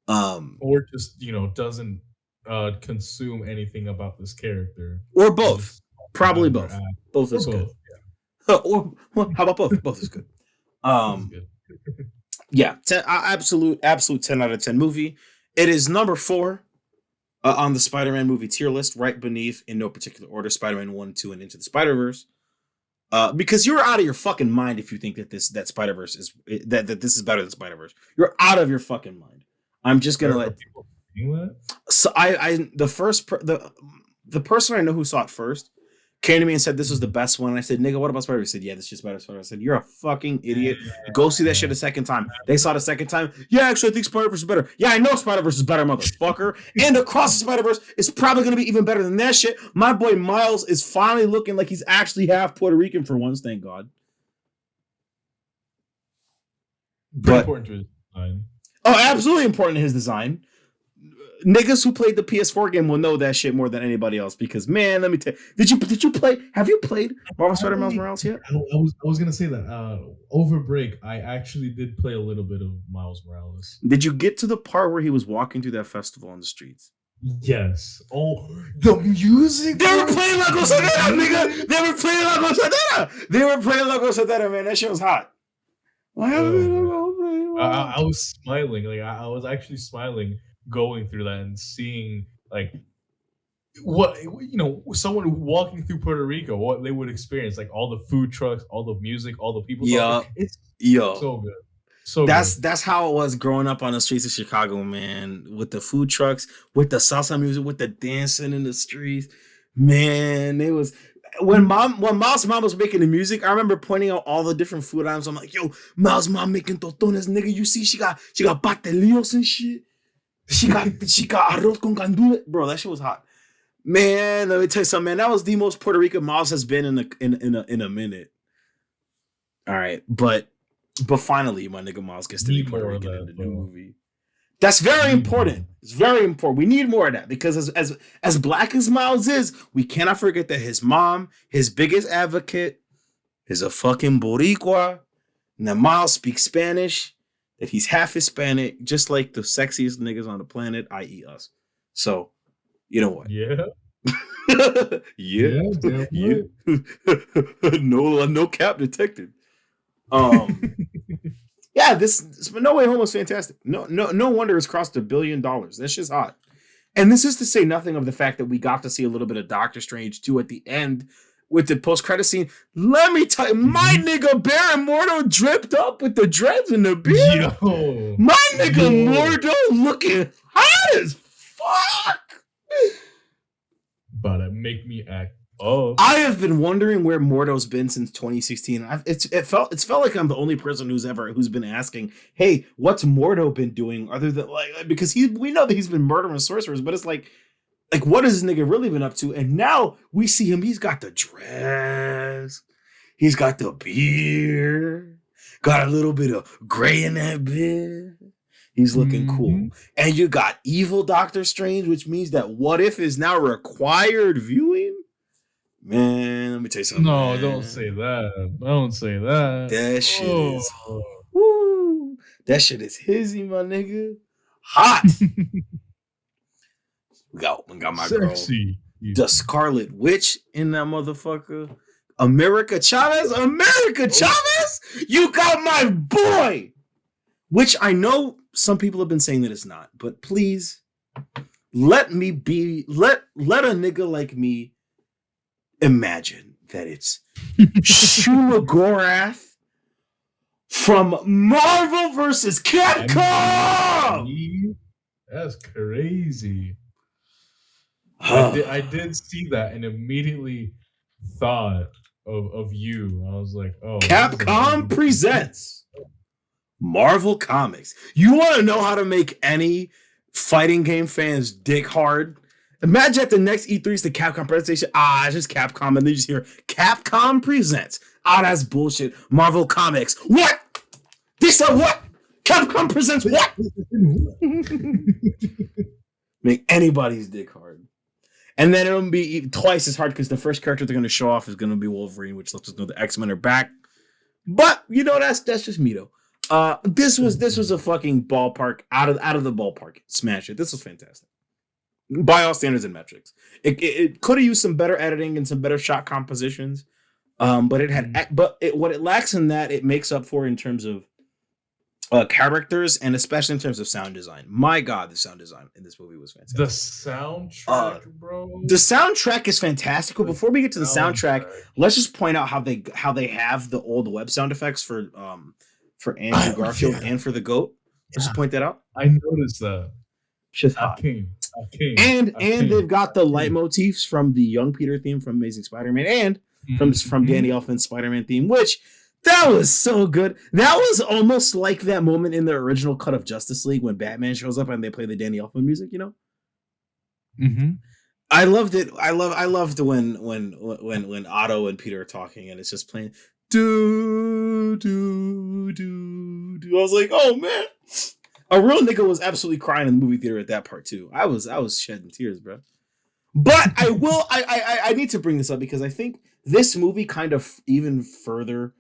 Or just, doesn't consume anything about this character. Or both. Probably both. Both is good. Yeah. Or how about both? Both is good. Yeah, absolute 10 out of 10 movie. It is number 4 on the Spider-Man movie tier list, right beneath, in no particular order, Spider-Man 1, 2, and Into the Spider-Verse. Because you're out of your fucking mind if you think that Spider-Verse is that this is better than Spider-Verse. You're out of your fucking mind. I'm just gonna let people. So the person I know who saw it first came to me and said this was the best one. And I said, nigga, what about Spider-Verse? He said, yeah, this is just better than Spider-Verse. I said, you're a fucking idiot. Go see that shit a second time. They saw it a second time. Yeah, actually, I think Spider-Verse is better. Yeah, I know Spider-Verse is better, motherfucker. And Across the Spider-Verse is probably going to be even better than that shit. My boy Miles is finally looking like he's actually half Puerto Rican for once, thank God. Important to his design. Oh, absolutely important to his design. Niggas who played the PS4 game will know that shit more than anybody else because, man, let me tell you. Have you played Marvel Spider-Man Miles Morales yet? I was going to say that. Over break, I actually did play a little bit of Miles Morales. Did you get to the part where he was walking through that festival on the streets? Yes. Oh, the music! They were playing La Gozadera, nigga! They were playing La Gozadera, man. That shit was hot. I was smiling. Like, I was actually smiling going through that and seeing like what someone walking through Puerto Rico, what they would experience, like all the food trucks, all the music, all the people. It's so good. So that's how it was growing up on the streets of Chicago, man. With the food trucks, with the salsa music, with the dancing in the streets, man. It was when Miles' mom was making the music. I remember pointing out all the different food items. I'm like, yo, Miles' mom making totones, nigga. You see, she got patelillos and shit. She got arroz con gandules. Bro, that shit was hot. Man, let me tell you something, man. That was the most Puerto Rican Miles has been in a minute. All right, but finally, my nigga Miles gets to be Puerto Rican in the new movie. That's very important. It's very important. We need more of that because as black as Miles is, we cannot forget that his mom, his biggest advocate, is a fucking Boricua, and that Miles speaks Spanish. That he's half Hispanic, just like the sexiest niggas on the planet, i.e. us. So, you know what? Yeah. yeah. No cap detected. Yeah, this No Way Home was fantastic. No wonder it's crossed $1 billion. That's just hot. And this is to say nothing of the fact that we got to see a little bit of Doctor Strange 2 at the end with the post-credit scene. Let me tell you, my nigga Baron Mordo dripped up with the dreads and the beard. Yo. My nigga Mordo looking hot as fuck. But it make me act Oh, I have been wondering where Mordo's been since 2016. It's felt like I'm the only person who's been asking, hey, what's Mordo been doing other than like, because we know that he's been murdering sorcerers, but it's like what has this nigga really been up to? And now we see him. He's got the dress, he's got the beard, got a little bit of gray in that beard. He's looking cool. And you got evil Doctor Strange, which means that What If is now required viewing. Man, let me tell you something. no, man. don't say that. Don't say that. That shit is woo. That shit is hizzy, my nigga. Hot. we got my Sexy. girl, the Scarlet Witch in that motherfucker. America Chavez, you got my boy. Which I know some people have been saying that it's not, but please let a nigga like me imagine that it's Shuma Gorath from Marvel versus Capcom. That's crazy. I did see that and immediately thought of you. I was like, oh. Capcom presents Marvel Comics. You want to know how to make any fighting game fans dick hard? Imagine at the next E3's the Capcom presentation. It's just Capcom, and then you just hear Capcom presents. That's bullshit. Marvel Comics. What? They said what? Capcom presents what? Make anybody's dick hard. And then it'll be twice as hard because the first character they're going to show off is going to be Wolverine, which lets us know the X-Men are back. But that's just me though. This was a fucking ballpark out of the ballpark. Smash it. This was fantastic. By all standards and metrics. It could have used some better editing and some better shot compositions. But what it lacks in that it makes up for in terms of characters and especially in terms of sound design. My God, the sound design in this movie was fantastic. The soundtrack, bro. The soundtrack is fantastic. But before we get to the soundtrack, let's just point out how they have the old web sound effects for Andrew Garfield and for the GOAT. Let's just point that out. I noticed that. Just hot. And they've got the leitmotifs from the Young Peter theme from Amazing Spider-Man and from Danny Elfman's Spider-Man theme, which that was so good. That was almost like that moment in the original cut of Justice League when Batman shows up and they play the Danny Elfman music, I loved it. I loved when Otto and Peter are talking and it's just playing do. I was like, oh man. A real nigga was absolutely crying in the movie theater at that part too. I was shedding tears, bro. But I need to bring this up because I think this movie kind of even further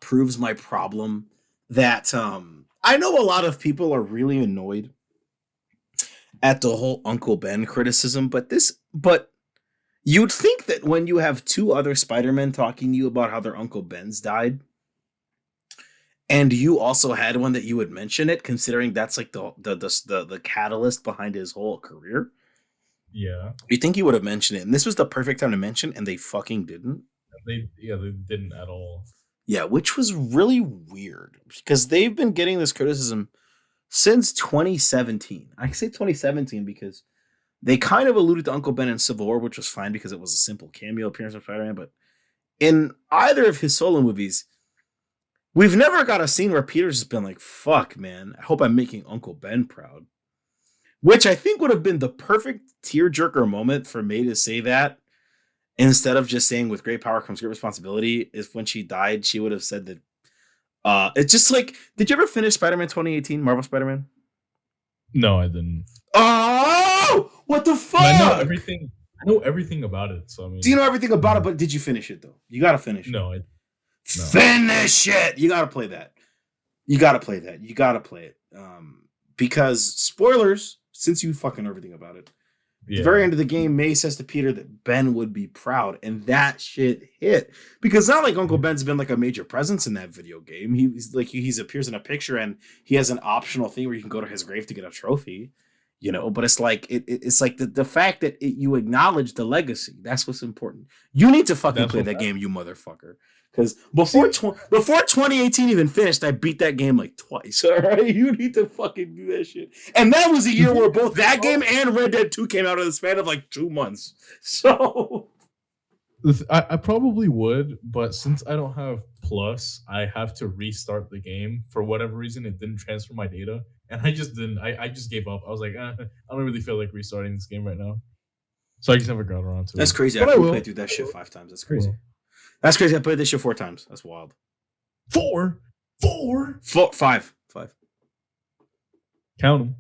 proves my problem that I know a lot of people are really annoyed at the whole Uncle Ben criticism, but you'd think that when you have two other Spider-Men talking to you about how their Uncle Ben's died, and you also had one that you would mention it, considering that's like the catalyst behind his whole career. Yeah. You think he would have mentioned it, and this was the perfect time to mention, and they fucking didn't. They didn't at all. Yeah, which was really weird because they've been getting this criticism since 2017. I say 2017 because they kind of alluded to Uncle Ben in Civil War, which was fine because it was a simple cameo appearance of Spider-Man. But in either of his solo movies, we've never got a scene where Peter's just been like, fuck, man, I hope I'm making Uncle Ben proud. Which I think would have been the perfect tearjerker moment for May to say that. Instead of just saying with great power comes great responsibility, if when she died, she would have said that. It's just like, did you ever finish Spider-Man 2018, Marvel Spider-Man? No, I didn't. Oh, what the fuck? I know everything about it. So I mean, do you know everything about it? But did you finish it though? You gotta finish it. No. Finish it. You gotta play that. You gotta play it. Because spoilers, since you fucking know everything about it. At the very end of the game, May says to Peter that Ben would be proud, and that shit hit. Because not like Uncle Ben's been like a major presence in that video game. He appears in a picture, and he has an optional thing where you can go to his grave to get a trophy, But it's like it's like the fact that you acknowledge the legacy. That's what's important. You need to fucking play that game, you motherfucker. Because before 2018 even finished, I beat that game like twice. All right, you need to fucking do that shit. And that was a year where both that game and Red Dead 2 came out in the span of like 2 months. So I probably would, but since I don't have Plus, I have to restart the game. For whatever reason, it didn't transfer my data, and I just didn't. I just gave up. I was like, I don't really feel like restarting this game right now. So I just never got around to it. that's crazy. But I I will. played through that shit 5 times. That's crazy. That's crazy. I played this shit 4 times. That's wild. 4. 5. Count them.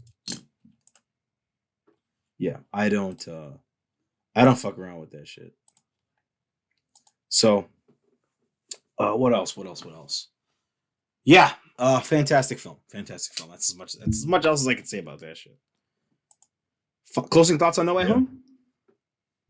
Yeah, I don't fuck around with that shit. So, what else? Yeah, fantastic film. That's as much else as I can say about that shit. Closing thoughts on No Way Home?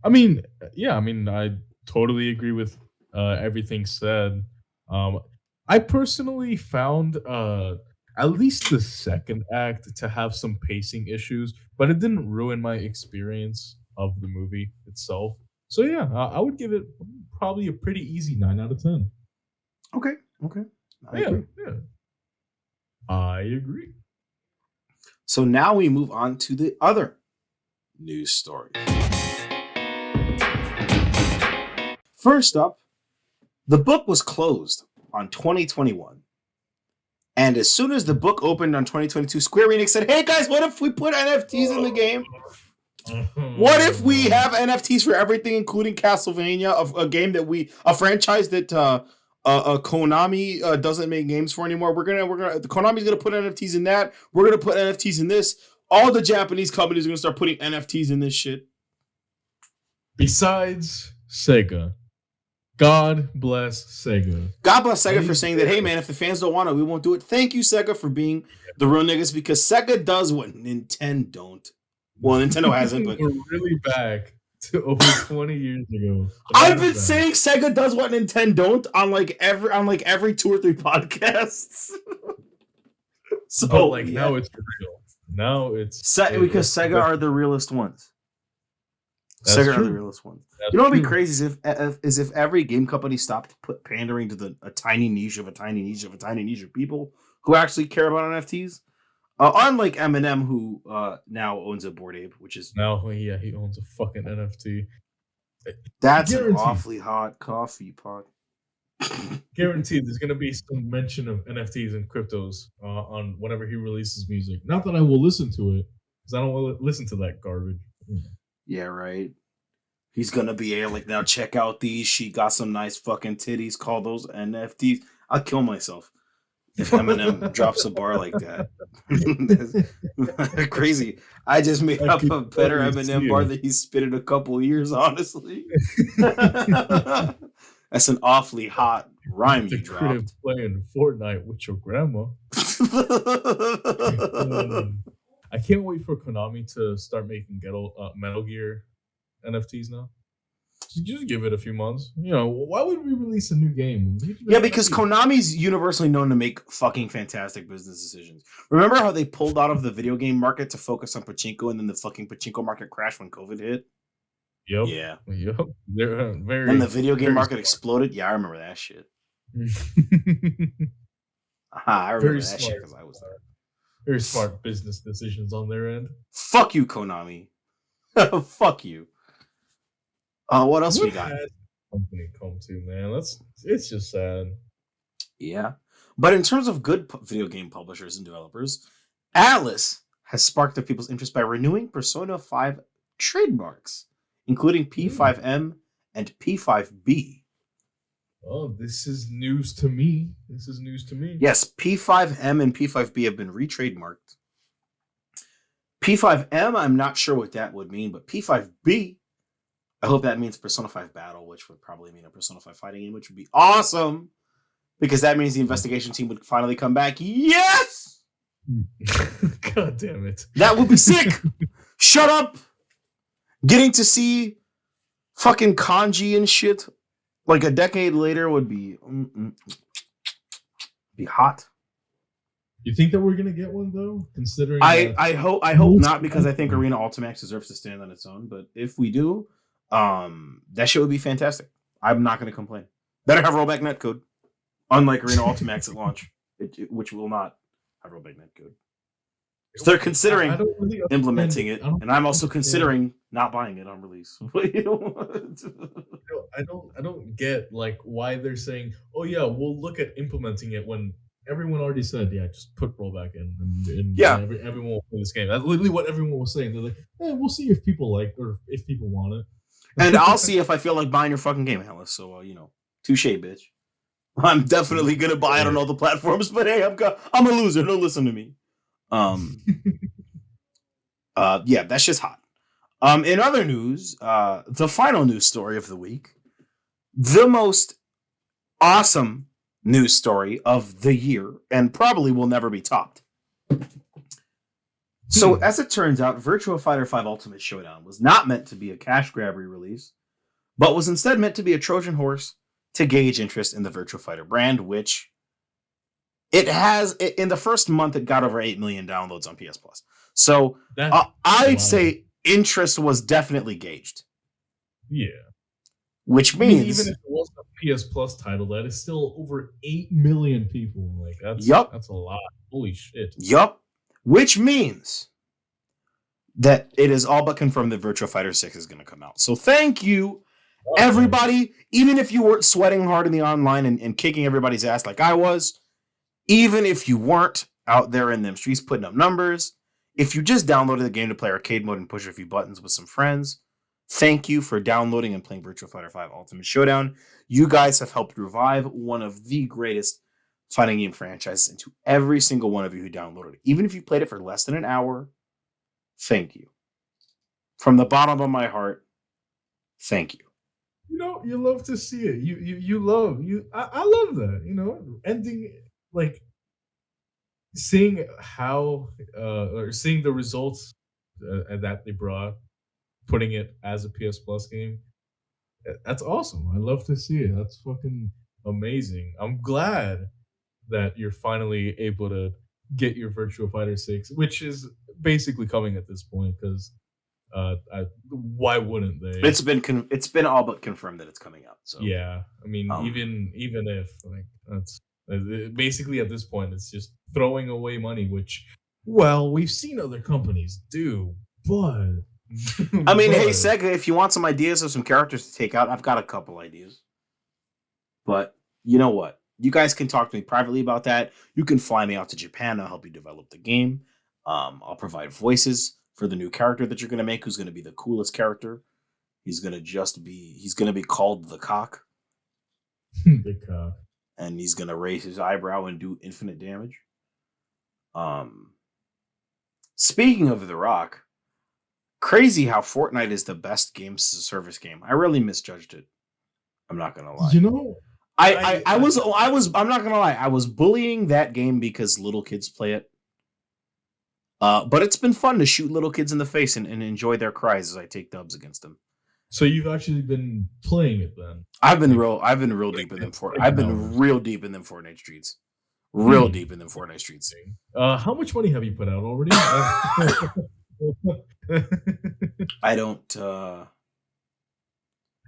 I mean, yeah. I mean, I totally agree with everything said. I personally found at least the second act to have some pacing issues, but it didn't ruin my experience of the movie itself. So yeah, I would give it probably a pretty easy 9 out of 10. Okay. I agree. Yeah. I agree. So now we move on to the other news story. First up, the book was closed on 2021. And as soon as the book opened on 2022, Square Enix said, hey guys, what if we put NFTs in the game? What if we have NFTs for everything, including Castlevania, a franchise that Konami doesn't make games for anymore? Konami's gonna put NFTs in that. We're gonna put NFTs in this. All the Japanese companies are gonna start putting NFTs in this shit. Besides Sega. God bless Sega. God bless Sega for saying that, hey man, if the fans don't want it, we won't do it. Thank you, Sega, for being the real niggas, because Sega does what Nintendo don't. Well, Nintendo hasn't, but we're really back to over 20 years ago. I've been saying Sega does what Nintendo don't on every 2 or 3 podcasts. So but like now it's real. Now it's because Sega are the realest ones. Sega are the realest ones. That's you know what would be true. crazy is if every game company stopped pandering to a tiny niche of people who actually care about NFTs. Unlike Eminem, who now owns a Bored Ape, which is now he owns a fucking NFT. That's Guaranteed. an awfully hot coffee pot. Guaranteed, there's gonna be some mention of NFTs and cryptos on whenever he releases music. Not that I will listen to it, because I don't want to listen to that garbage. Yeah, right. He's gonna be like, now check out these. She got some nice fucking titties. Call those NFTs. I'll kill myself if Eminem drops a bar like that. Crazy. I just made up a better Eminem bar that he spit in a couple years, honestly. That's an awfully hot rhyme you dropped. Playing Fortnite with your grandma. I can't wait for Konami to start making Metal Gear NFTs now. Just give it a few months. You know, why would we release a new game? Yeah, because Konami's universally known to make fucking fantastic business decisions. Remember how they pulled out of the video game market to focus on pachinko, and then the fucking pachinko market crashed when COVID hit? Yep. Yeah. Yep. They're very. And the video game market exploded? Yeah, I remember that shit. I remember that shit because I was there. Very smart business decisions on their end. Fuck you, Konami. Fuck you. What else we got? Company come to, man. It's just sad. Yeah. But in terms of good video game publishers and developers, ATLUS has sparked up people's interest by renewing Persona 5 trademarks, including P5M and P5B. Oh, this is news to me. Yes, P5M and P5B have been re-trademarked. P5M, I'm not sure what that would mean, but P5B, I hope that means Persona 5 Battle, which would probably mean a Persona 5 fighting game, which would be awesome, because that means the investigation team would finally come back. Yes! God damn it. That would be sick! Shut up! Getting to see fucking kanji and shit like a decade later would be hot. You think that we're gonna get one though? Considering I hope not, because I think Arena Ultimax deserves to stand on its own. But if we do, that shit would be fantastic. I'm not gonna complain. Better have rollback netcode. Unlike Arena Ultimax at launch, which will not have rollback netcode. So they're considering implementing it, and I'm also considering not buying it on release. I don't get like why they're saying, "Oh yeah, we'll look at implementing it," when everyone already said, "Yeah, just put rollback in." And everyone will play this game. That's literally what everyone was saying. They're like, "We'll see if people like or if people want it." And I'll see if I feel like buying your fucking game, Alice. So touche, bitch. I'm definitely gonna buy it on all the platforms, but hey, I'm a loser. Don't listen to me. Yeah, that's just hot. In other news, the final news story of the week, the most awesome news story of the year, and probably will never be topped. So, as it turns out, Virtua Fighter 5 Ultimate Showdown was not meant to be a cash grab re-release, but was instead meant to be a Trojan horse to gauge interest in the Virtua Fighter brand, which it has. In the first month, it got over 8 million downloads on PS Plus. So I'd say interest was definitely gauged. Yeah. Which means even if it wasn't a PS Plus title, that is still over 8 million people. Like that's a lot. Holy shit. Yup. Which means that it is all but confirmed that Virtua Fighter 6 is going to come out. So thank you, everybody. Even if you weren't sweating hard in the online and kicking everybody's ass like I was, even if you weren't out there in them streets putting up numbers, if you just downloaded the game to play arcade mode and push a few buttons with some friends, thank you for downloading and playing Virtua Fighter 5 Ultimate Showdown. You guys have helped revive one of the greatest fighting game franchises, and to every single one of you who downloaded it, even if you played it for less than an hour, thank you. From the bottom of my heart, thank you. You love to see it. I love that. Ending like seeing how or seeing the results that they brought, putting it as a PS Plus game. That's awesome. I love to see it. That's fucking amazing. I'm glad that you're finally able to get your Virtua Fighter 6, which is basically coming at this point, because why wouldn't they? It's been all but confirmed that it's coming out. So yeah, I mean, even if like that's basically at this point, it's just throwing away money, which we've seen other companies do, but I mean, hey Sega, if you want some ideas of some characters to take out, I've got a couple ideas. But you know what? You guys can talk to me privately about that. You can fly me out to Japan. I'll help you develop the game. I'll provide voices for the new character that you're going to make, who's going to be the coolest character. He's going to be called the Cock. The Cock. And he's going to raise his eyebrow and do infinite damage. Speaking of The Rock, crazy how Fortnite is the best games as a service game. I really misjudged it. I'm not going to lie. I'm not gonna lie. I was bullying that game because little kids play it. But it's been fun to shoot little kids in the face and enjoy their cries as I take dubs against them. So you've actually been playing it then? I've been real deep in them I've been real deep in them Fortnite streets. Real deep in them Fortnite streets. How much money have you put out already? I don't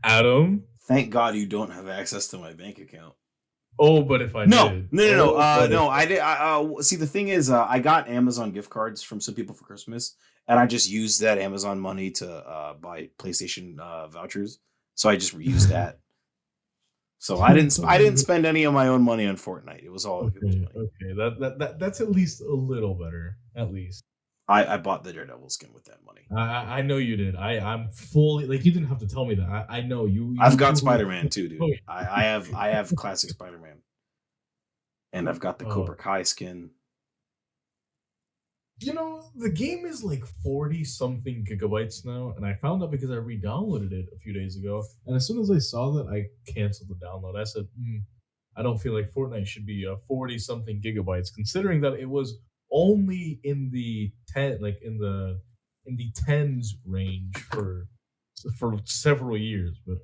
Adam? Thank God you don't have access to my bank account. Oh, but if I did. No. I did. See, the thing is, I got Amazon gift cards from some people for Christmas, and I just used that Amazon money to buy PlayStation vouchers. So I just reused that. So I didn't spend any of my own money on Fortnite. It was all okay. That's at least a little better. At least. I bought the Daredevil skin with that money. I know you did. I'm fully like, you didn't have to tell me that. I know you. I've got Spider-Man too, dude. I have classic Spider-Man, and I've got the Cobra Kai skin. The game is like 40 something gigabytes now, and I found out because I re-downloaded it a few days ago. And as soon as I saw that, I canceled the download. I said, I don't feel like Fortnite should be 40 something gigabytes, considering that it was only in the 10, like in the tens range for several years. But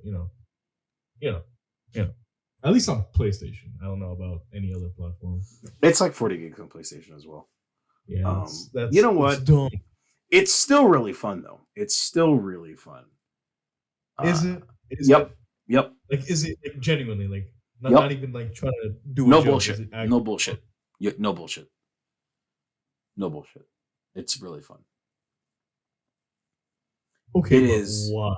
at least on PlayStation. I don't know about any other platform. It's like 40 gigs on PlayStation as well. Yeah, that's you know what? It's still really fun though. It's still really fun. Is it? Yep. Like, is it like, genuinely like? Not even like trying to do a No joke. bullshit. It's No bullshit. No bullshit. No bullshit. It's really fun. Okay, It but is. why?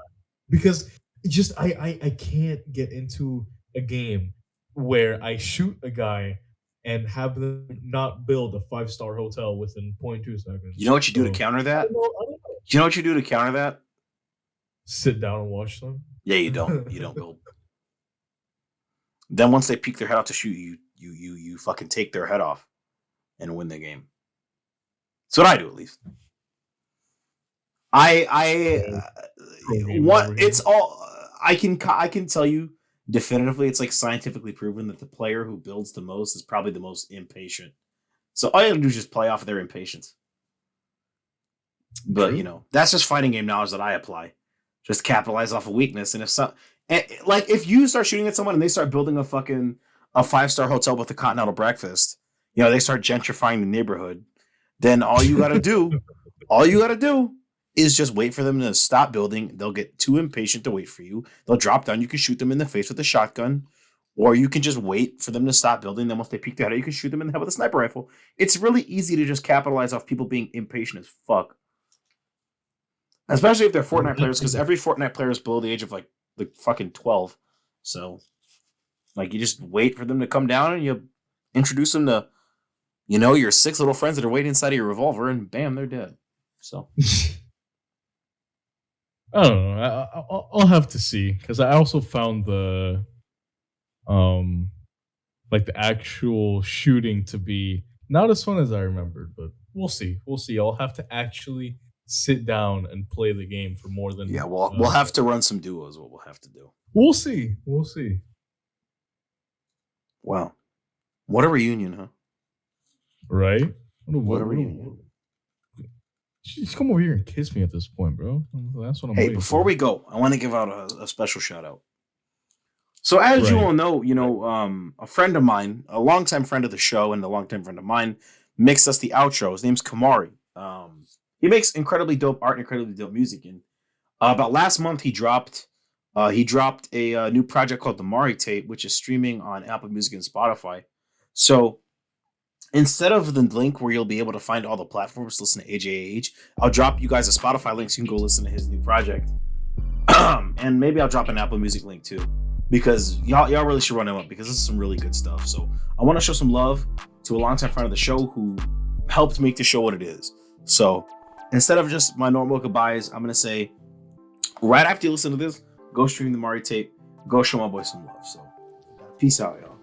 Because just I can't get into a game where I shoot a guy and have them not build a 5-star hotel within 0.2 seconds. You know what you do to So, counter I that? don't know, I don't know. Do you know what you do to counter that? Sit down and watch them. Yeah, you don't. You don't build. Then once they peek their head out to shoot you, you fucking take their head off and win the game. That's what I do, at least. It's all I can tell you definitively. It's like scientifically proven that the player who builds the most is probably the most impatient. So all you gotta do is just play off their impatience. But True. that's just fighting game knowledge that I apply. Just capitalize off a weakness, and if you start shooting at someone and they start building a 5-star hotel with a continental breakfast, they start gentrifying the neighborhood. Then all you gotta do is just wait for them to stop building. They'll get too impatient to wait for you. They'll drop down. You can shoot them in the face with a shotgun, or you can just wait for them to stop building. Then once they peek their head, you can shoot them in the head with a sniper rifle. It's really easy to just capitalize off people being impatient as fuck. Especially if they're Fortnite players, because every Fortnite player is below the age of like fucking 12. So, you just wait for them to come down and you introduce them to, your 6 little friends that are waiting inside of your revolver, and bam, they're dead. So, I don't know. I'll have to see, because I also found the the actual shooting to be not as fun as I remembered, but we'll see. I'll have to actually sit down and play the game for more than we'll have to run some duos. What we'll have to do. We'll see. Wow, what a reunion, huh? Right? What a reunion. Just come over here and kiss me at this point, bro. That's what I'm. Hey, before we go, I want to give out a special shout out. So, as you all know, a friend of mine, a longtime friend of the show, and a longtime friend of mine, mixed us the outro. His name's Kamari. He makes incredibly dope art and incredibly dope music. And about last month, he dropped a new project called the Mari Tape, which is streaming on Apple Music and Spotify. So, instead of the link where you'll be able to find all the platforms to listen to AJAH, I'll drop you guys a Spotify link so you can go listen to his new project. And maybe I'll drop an Apple Music link too, because y'all really should run him up, because this is some really good stuff. So I want to show some love to a longtime friend of the show who helped make the show what it is. So instead of just my normal goodbyes, I'm going to say, right after you listen to this, go stream the Mari Tape, go show my boy some love. So peace out, y'all.